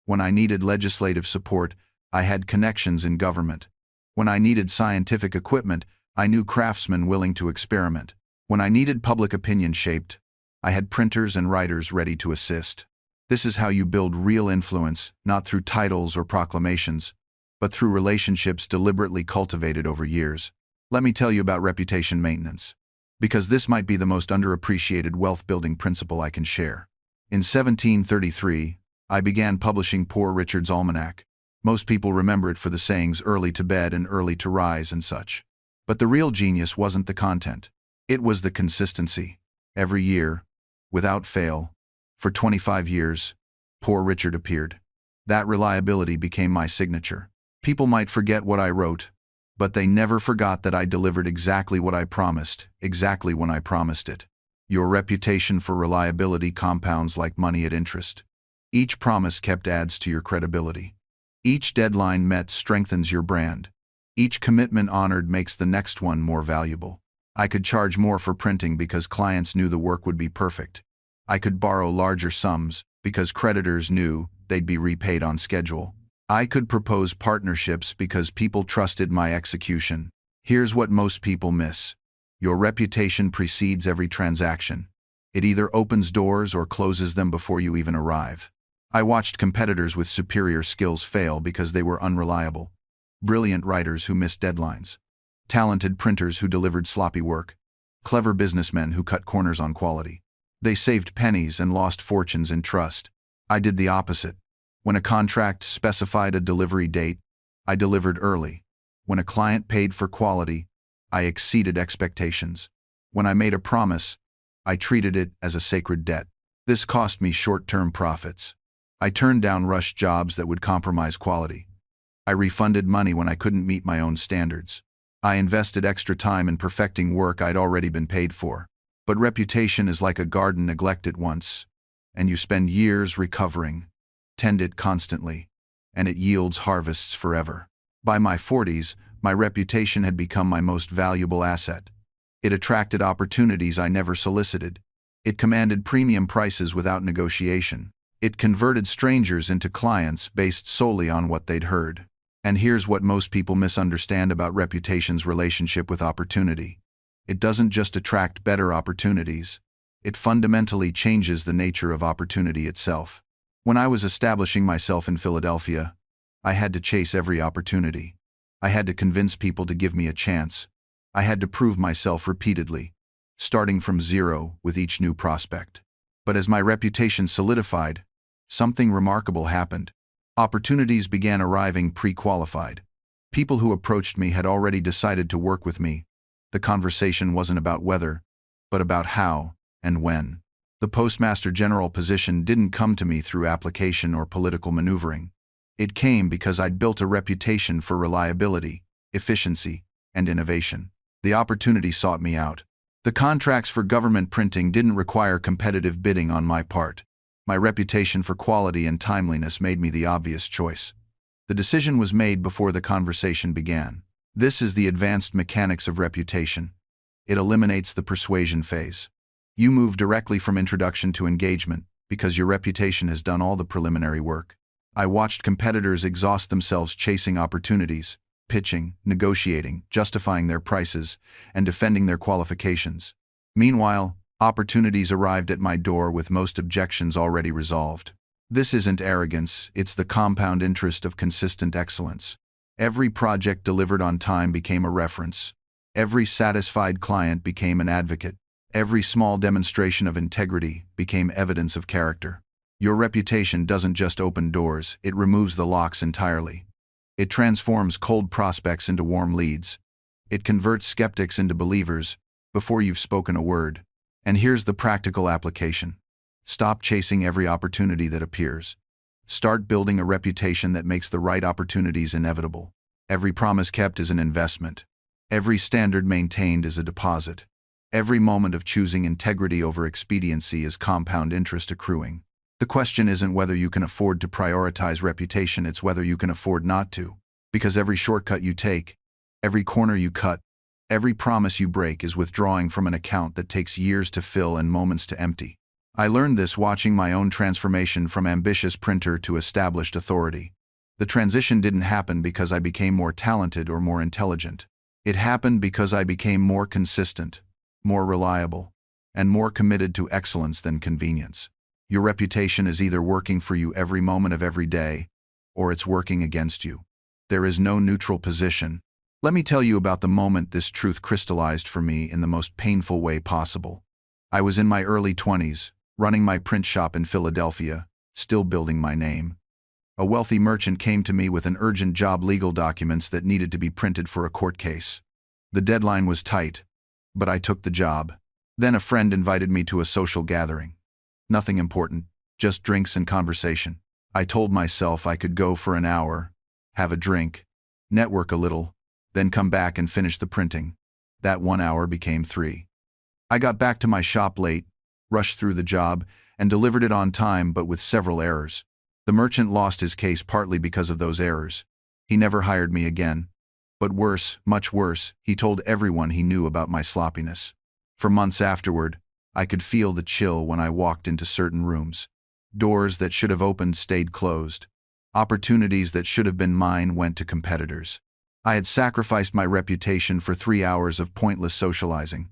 When I needed legislative support, I had connections in government. When I needed scientific equipment, I knew craftsmen willing to experiment. When I needed public opinion shaped, I had printers and writers ready to assist. This is how you build real influence, not through titles or proclamations, but through relationships deliberately cultivated over years. Let me tell you about reputation maintenance, because this might be the most underappreciated wealth-building principle I can share. In 1733, I began publishing Poor Richard's Almanac. Most people remember it for the sayings "early to bed" and "early to rise" and such. But the real genius wasn't the content. It was the consistency. Every year, without fail, for 25 years, Poor Richard appeared. That reliability became my signature. People might forget what I wrote, but they never forgot that I delivered exactly what I promised, exactly when I promised it. Your reputation for reliability compounds like money at interest. Each promise kept adds to your credibility. Each deadline met strengthens your brand. Each commitment honored makes the next one more valuable. I could charge more for printing because clients knew the work would be perfect. I could borrow larger sums because creditors knew they'd be repaid on schedule. I could propose partnerships because people trusted my execution. Here's what most people miss. Your reputation precedes every transaction. It either opens doors or closes them before you even arrive. I watched competitors with superior skills fail because they were unreliable. Brilliant writers who missed deadlines. Talented printers who delivered sloppy work. Clever businessmen who cut corners on quality. They saved pennies and lost fortunes in trust. I did the opposite. When a contract specified a delivery date, I delivered early. When a client paid for quality, I exceeded expectations. When I made a promise, I treated it as a sacred debt. This cost me short-term profits. I turned down rushed jobs that would compromise quality. I refunded money when I couldn't meet my own standards. I invested extra time in perfecting work I'd already been paid for. But reputation is like a garden neglected once, and you spend years recovering. Tend it constantly, and it yields harvests forever. By my 40s, my reputation had become my most valuable asset. It attracted opportunities I never solicited. It commanded premium prices without negotiation. It converted strangers into clients based solely on what they'd heard. And here's what most people misunderstand about reputation's relationship with opportunity. It doesn't just attract better opportunities. It fundamentally changes the nature of opportunity itself. When I was establishing myself in Philadelphia, I had to chase every opportunity. I had to convince people to give me a chance. I had to prove myself repeatedly, starting from zero with each new prospect. But as my reputation solidified, something remarkable happened. Opportunities began arriving pre-qualified. People who approached me had already decided to work with me. The conversation wasn't about whether, but about how and when. The Postmaster General position didn't come to me through application or political maneuvering. It came because I'd built a reputation for reliability, efficiency, and innovation. The opportunity sought me out. The contracts for government printing didn't require competitive bidding on my part. My reputation for quality and timeliness made me the obvious choice. The decision was made before the conversation began. This is the advanced mechanics of reputation. It eliminates the persuasion phase. You move directly from introduction to engagement because your reputation has done all the preliminary work. I watched competitors exhaust themselves chasing opportunities, pitching, negotiating, justifying their prices, and defending their qualifications. Meanwhile, opportunities arrived at my door with most objections already resolved. This isn't arrogance, it's the compound interest of consistent excellence. Every project delivered on time became a reference. Every satisfied client became an advocate. Every small demonstration of integrity became evidence of character. Your reputation doesn't just open doors, it removes the locks entirely. It transforms cold prospects into warm leads. It converts skeptics into believers before you've spoken a word. And here's the practical application. Stop chasing every opportunity that appears. Start building a reputation that makes the right opportunities inevitable. Every promise kept is an investment. Every standard maintained is a deposit. Every moment of choosing integrity over expediency is compound interest accruing. The question isn't whether you can afford to prioritize reputation, it's whether you can afford not to. Because every shortcut you take, every corner you cut, every promise you break is withdrawing from an account that takes years to fill and moments to empty. I learned this watching my own transformation from ambitious printer to established authority. The transition didn't happen because I became more talented or more intelligent. It happened because I became more consistent, more reliable, and more committed to excellence than convenience. Your reputation is either working for you every moment of every day, or it's working against you. There is no neutral position. Let me tell you about the moment this truth crystallized for me in the most painful way possible. I was in my early 20s, running my print shop in Philadelphia, still building my name. A wealthy merchant came to me with an urgent job legal documents that needed to be printed for a court case. The deadline was tight, but I took the job. Then a friend invited me to a social gathering. Nothing important, just drinks and conversation. I told myself I could go for an hour, have a drink, network a little, then come back and finish the printing. That 1 hour became 3. I got back to my shop late, rushed through the job, and delivered it on time but with several errors. The merchant lost his case partly because of those errors. He never hired me again. But worse, much worse, he told everyone he knew about my sloppiness. For months afterward, I could feel the chill when I walked into certain rooms. Doors that should have opened stayed closed. Opportunities that should have been mine went to competitors. I had sacrificed my reputation for 3 hours of pointless socializing.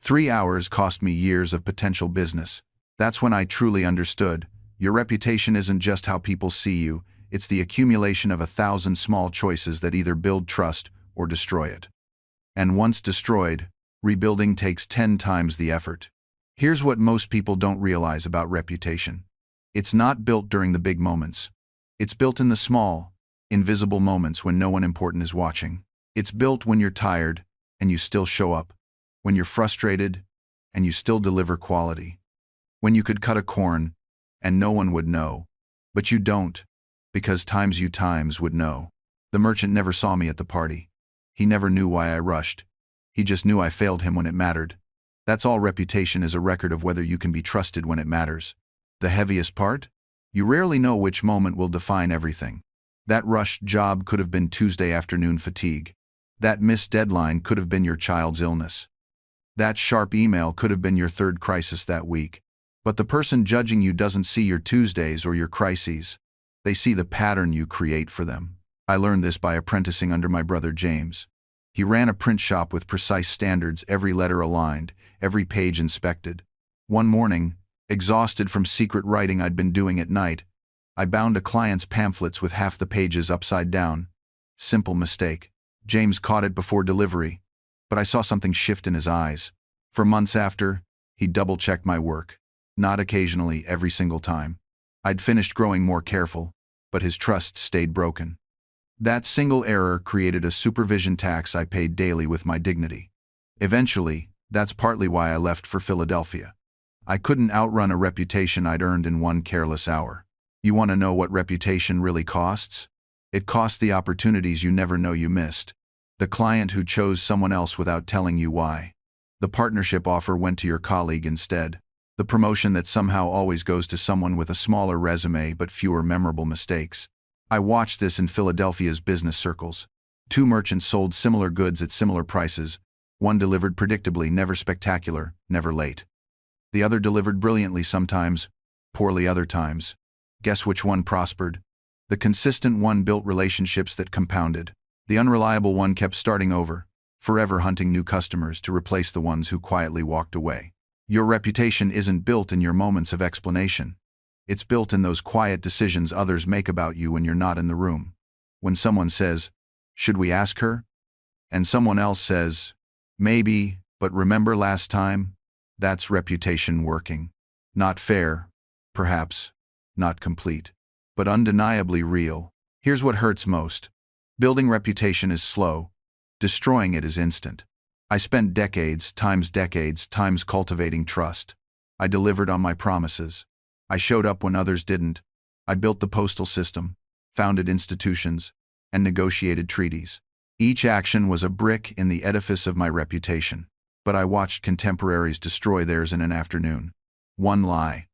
3 hours cost me years of potential business. That's when I truly understood. Your reputation isn't just how people see you, it's the accumulation of 1,000 small choices that either build trust or destroy it. And once destroyed, rebuilding takes 10 times the effort. Here's what most people don't realize about reputation. It's not built during the big moments. It's built in the small, invisible moments when no one important is watching. It's built when you're tired and you still show up. When you're frustrated and you still deliver quality. When you could cut a corn and no one would know, but you don't, because you times would know. The merchant never saw me at the party. He never knew why I rushed. He just knew I failed him when it mattered. That's all reputation is, a record of whether you can be trusted when it matters. The heaviest part? You rarely know which moment will define everything. That rushed job could have been Tuesday afternoon fatigue. That missed deadline could have been your child's illness. That sharp email could have been your third crisis that week. But the person judging you doesn't see your Tuesdays or your crises. They see the pattern you create for them. I learned this by apprenticing under my brother James. He ran a print shop with precise standards, every letter aligned, every page inspected. One morning, exhausted from secret writing I'd been doing at night, I bound a client's pamphlets with half the pages upside down. Simple mistake. James caught it before delivery, but I saw something shift in his eyes. For months after, he double-checked my work. Not occasionally, every single time. I'd finished growing more careful, but his trust stayed broken. That single error created a supervision tax I paid daily with my dignity. Eventually, that's partly why I left for Philadelphia. I couldn't outrun a reputation I'd earned in one careless hour. You want to know what reputation really costs? It costs the opportunities you never know you missed. The client who chose someone else without telling you why. The partnership offer went to your colleague instead. The promotion that somehow always goes to someone with a smaller resume but fewer memorable mistakes. I watched this in Philadelphia's business circles. Two merchants sold similar goods at similar prices. One delivered predictably, never spectacular, never late. The other delivered brilliantly sometimes, poorly other times. Guess which one prospered? The consistent one built relationships that compounded. The unreliable one kept starting over, forever hunting new customers to replace the ones who quietly walked away. Your reputation isn't built in your moments of explanation. It's built in those quiet decisions others make about you when you're not in the room. When someone says, "Should we ask her?" and someone else says, "Maybe, but remember last time?" That's reputation working. Not fair, perhaps, not complete, but undeniably real. Here's what hurts most. Building reputation is slow. Destroying it is instant. I spent decades times cultivating trust. I delivered on my promises. I showed up when others didn't. I built the postal system, founded institutions, and negotiated treaties. Each action was a brick in the edifice of my reputation. But I watched contemporaries destroy theirs in an afternoon. One lie,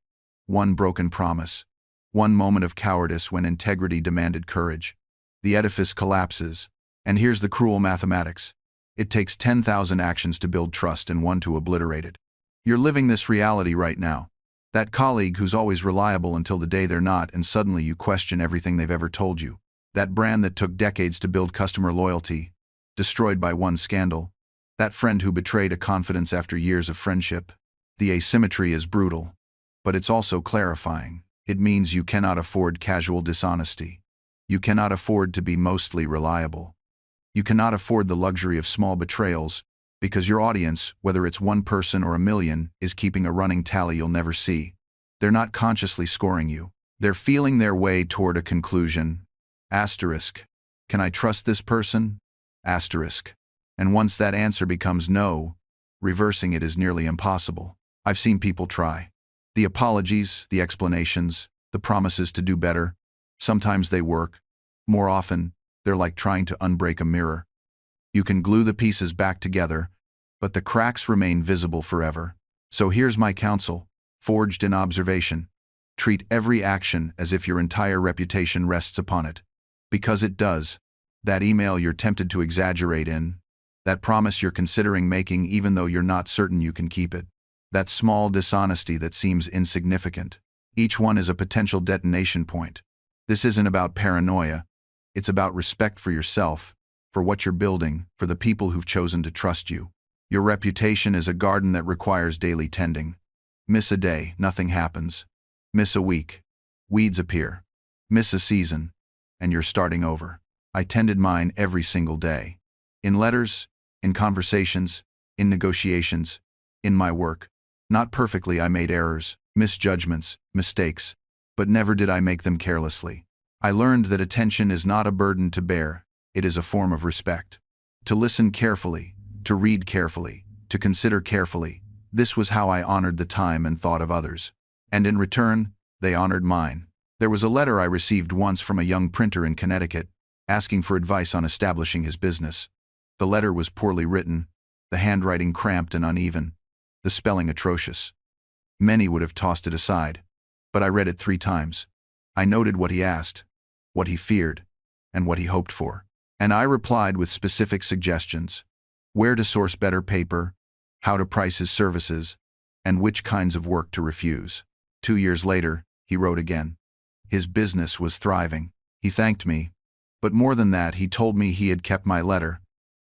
one broken promise, one moment of cowardice when integrity demanded courage. The edifice collapses, and here's the cruel mathematics. It takes 10,000 actions to build trust and one to obliterate it. You're living this reality right now. That colleague who's always reliable until the day they're not, and suddenly you question everything they've ever told you. That brand that took decades to build customer loyalty, destroyed by one scandal. That friend who betrayed a confidence after years of friendship. The asymmetry is brutal, but it's also clarifying. It means you cannot afford casual dishonesty. You cannot afford to be mostly reliable. You cannot afford the luxury of small betrayals, because your audience, whether it's one person or a million, is keeping a running tally you'll never see. They're not consciously scoring you. They're feeling their way toward a conclusion. Asterisk. Can I trust this person? Asterisk. And once that answer becomes no, reversing it is nearly impossible. I've seen people try. The apologies, the explanations, the promises to do better. Sometimes they work. More often, they're like trying to unbreak a mirror. You can glue the pieces back together, but the cracks remain visible forever. So here's my counsel, forged in observation. Treat every action as if your entire reputation rests upon it. Because it does. That email you're tempted to exaggerate in. That promise you're considering making even though you're not certain you can keep it. That small dishonesty that seems insignificant. Each one is a potential detonation point. This isn't about paranoia. It's about respect for yourself, for what you're building, for the people who've chosen to trust you. Your reputation is a garden that requires daily tending. Miss a day, nothing happens. Miss a week, weeds appear. Miss a season, and you're starting over. I tended mine every single day. In letters, in conversations, in negotiations, in my work. Not perfectly, I made errors, misjudgments, mistakes, but never did I make them carelessly. I learned that attention is not a burden to bear, it is a form of respect. To listen carefully, to read carefully, to consider carefully, this was how I honored the time and thought of others. And in return, they honored mine. There was a letter I received once from a young printer in Connecticut, asking for advice on establishing his business. The letter was poorly written, the handwriting cramped and uneven, the spelling atrocious. Many would have tossed it aside, but I read it 3 times. I noted what he asked, what he feared, and what he hoped for. And I replied with specific suggestions. Where to source better paper, how to price his services, and which kinds of work to refuse. 2 years later, he wrote again. His business was thriving. He thanked me, but more than that, he told me he had kept my letter,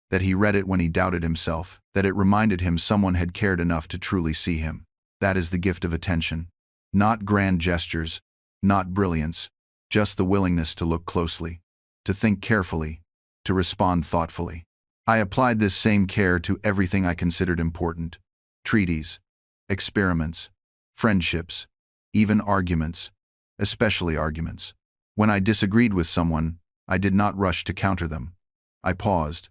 that he read it when he doubted himself, that it reminded him someone had cared enough to truly see him. That is the gift of attention. Not grand gestures, not brilliance, just the willingness to look closely, to think carefully, to respond thoughtfully. I applied this same care to everything I considered important: treaties, experiments, friendships, even arguments, especially arguments. When I disagreed with someone, I did not rush to counter them. I paused.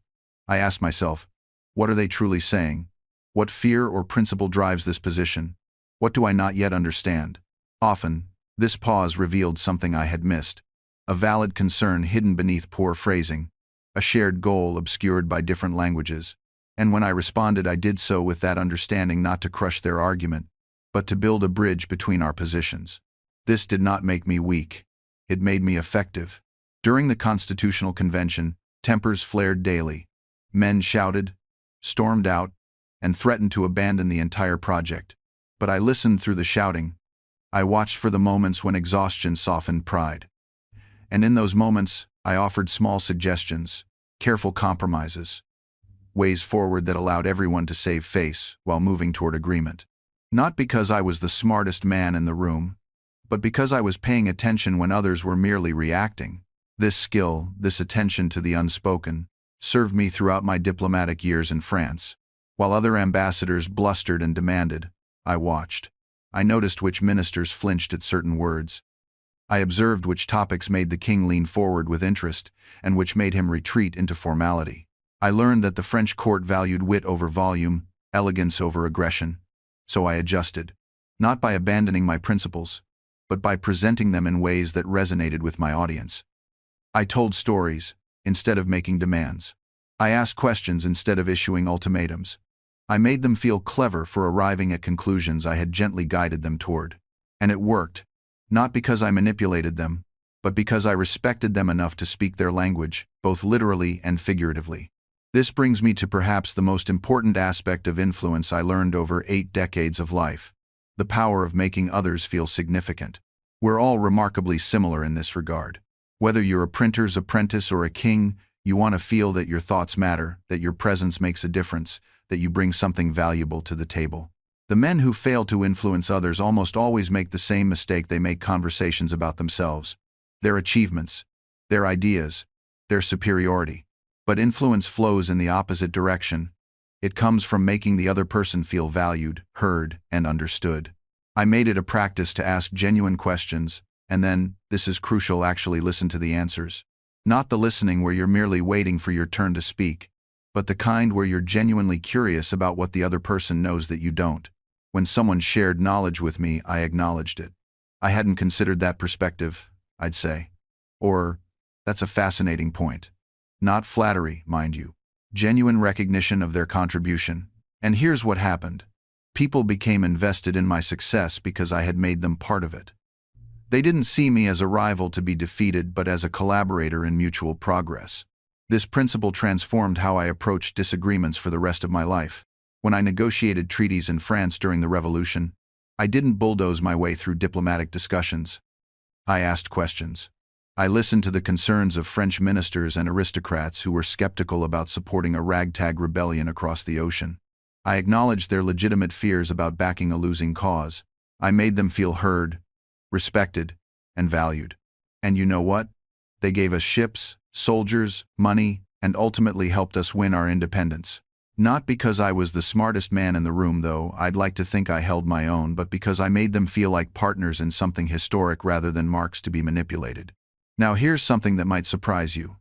I asked myself, what are they truly saying? What fear or principle drives this position? What do I not yet understand? Often, this pause revealed something I had missed: a valid concern hidden beneath poor phrasing, a shared goal obscured by different languages. And when I responded, I did so with that understanding, not to crush their argument, but to build a bridge between our positions. This did not make me weak. It made me effective. During the Constitutional Convention, tempers flared daily. Men shouted, stormed out, and threatened to abandon the entire project. But I listened through the shouting. I watched for the moments when exhaustion softened pride. And in those moments, I offered small suggestions, careful compromises, ways forward that allowed everyone to save face while moving toward agreement. Not because I was the smartest man in the room, but because I was paying attention when others were merely reacting. This skill, this attention to the unspoken, served me throughout my diplomatic years in France. While other ambassadors blustered and demanded, I watched. I noticed which ministers flinched at certain words. I observed which topics made the king lean forward with interest, and which made him retreat into formality. I learned that the French court valued wit over volume, elegance over aggression. So I adjusted, not by abandoning my principles, but by presenting them in ways that resonated with my audience. I told stories instead of making demands. I asked questions instead of issuing ultimatums. I made them feel clever for arriving at conclusions I had gently guided them toward. And it worked, not because I manipulated them, but because I respected them enough to speak their language, both literally and figuratively. This brings me to perhaps the most important aspect of influence I learned over 8 decades of life: the power of making others feel significant. We're all remarkably similar in this regard. Whether you're a printer's apprentice or a king, you want to feel that your thoughts matter, that your presence makes a difference, that you bring something valuable to the table. The men who fail to influence others almost always make the same mistake. They make conversations about themselves, their achievements, their ideas, their superiority. But influence flows in the opposite direction. It comes from making the other person feel valued, heard, and understood. I made it a practice to ask genuine questions, and then, this is crucial, actually listen to the answers. Not the listening where you're merely waiting for your turn to speak, but the kind where you're genuinely curious about what the other person knows that you don't. When someone shared knowledge with me, I acknowledged it. I hadn't considered that perspective, I'd say. Or, that's a fascinating point. Not flattery, mind you. Genuine recognition of their contribution. And here's what happened. People became invested in my success because I had made them part of it. They didn't see me as a rival to be defeated, but as a collaborator in mutual progress. This principle transformed how I approached disagreements for the rest of my life. When I negotiated treaties in France during the Revolution, I didn't bulldoze my way through diplomatic discussions. I asked questions. I listened to the concerns of French ministers and aristocrats who were skeptical about supporting a ragtag rebellion across the ocean. I acknowledged their legitimate fears about backing a losing cause. I made them feel heard, respected, and valued. And you know what? They gave us ships, soldiers, money, and ultimately helped us win our independence. Not because I was the smartest man in the room, though I'd like to think I held my own, but because I made them feel like partners in something historic rather than marks to be manipulated. Now here's something that might surprise you.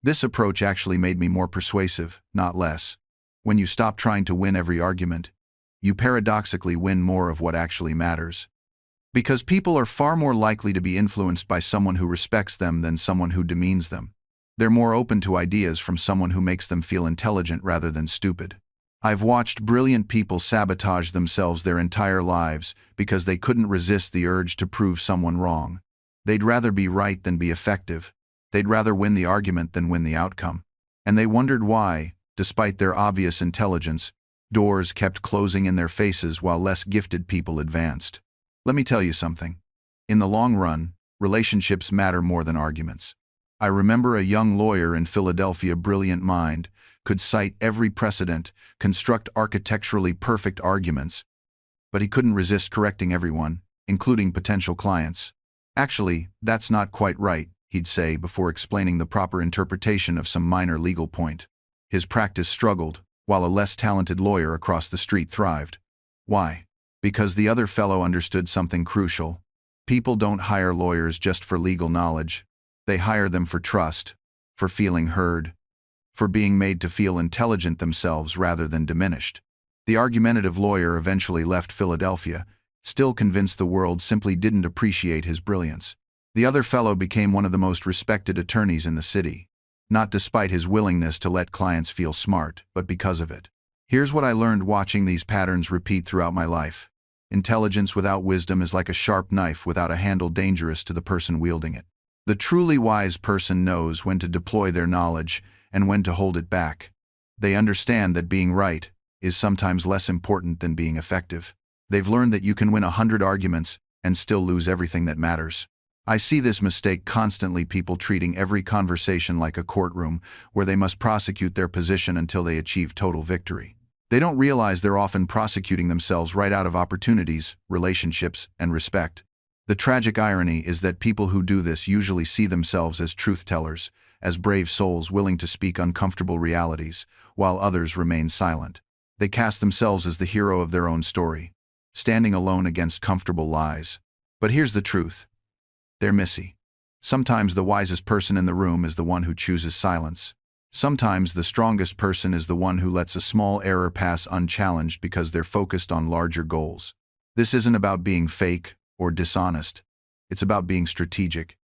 This approach actually made me more persuasive, not less. When you stop trying to win every argument, you paradoxically win more of what actually matters. Because people are far more likely to be influenced by someone who respects them than someone who demeans them. They're more open to ideas from someone who makes them feel intelligent rather than stupid. I've watched brilliant people sabotage themselves their entire lives because they couldn't resist the urge to prove someone wrong. They'd rather be right than be effective. They'd rather win the argument than win the outcome. And they wondered why, despite their obvious intelligence, Doors kept closing in their faces while less gifted people advanced. Let me tell you something. In the long run, relationships matter more than arguments. I remember a young lawyer in Philadelphia, brilliant mind, could cite every precedent, construct architecturally perfect arguments, but he couldn't resist correcting everyone, including potential clients. Actually, that's not quite right, he'd say before explaining the proper interpretation of some minor legal point. His practice struggled, while a less talented lawyer across the street thrived. Why? Because the other fellow understood something crucial. People don't hire lawyers just for legal knowledge. They hire them for trust, for feeling heard, for being made to feel intelligent themselves rather than diminished. The argumentative lawyer eventually left Philadelphia, still convinced the world simply didn't appreciate his brilliance. The other fellow became one of the most respected attorneys in the city, not despite his willingness to let clients feel smart, but because of it. Here's what I learned watching these patterns repeat throughout my life. Intelligence without wisdom is like a sharp knife without a handle, dangerous to the person wielding it. The truly wise person knows when to deploy their knowledge and when to hold it back. They understand that being right is sometimes less important than being effective. They've learned that you can win 100 arguments and still lose everything that matters. I see this mistake constantly, people treating every conversation like a courtroom where they must prosecute their position until they achieve total victory. They don't realize they're often prosecuting themselves right out of opportunities, relationships, and respect. The tragic irony is that people who do this usually see themselves as truth-tellers, as brave souls willing to speak uncomfortable realities, while others remain silent. They cast themselves as the hero of their own story, standing alone against comfortable lies. But here's the truth. They're messy. Sometimes the wisest person in the room is the one who chooses silence. Sometimes the strongest person is the one who lets a small error pass unchallenged because they're focused on larger goals. This isn't about being fake or dishonest. It's about being strategic.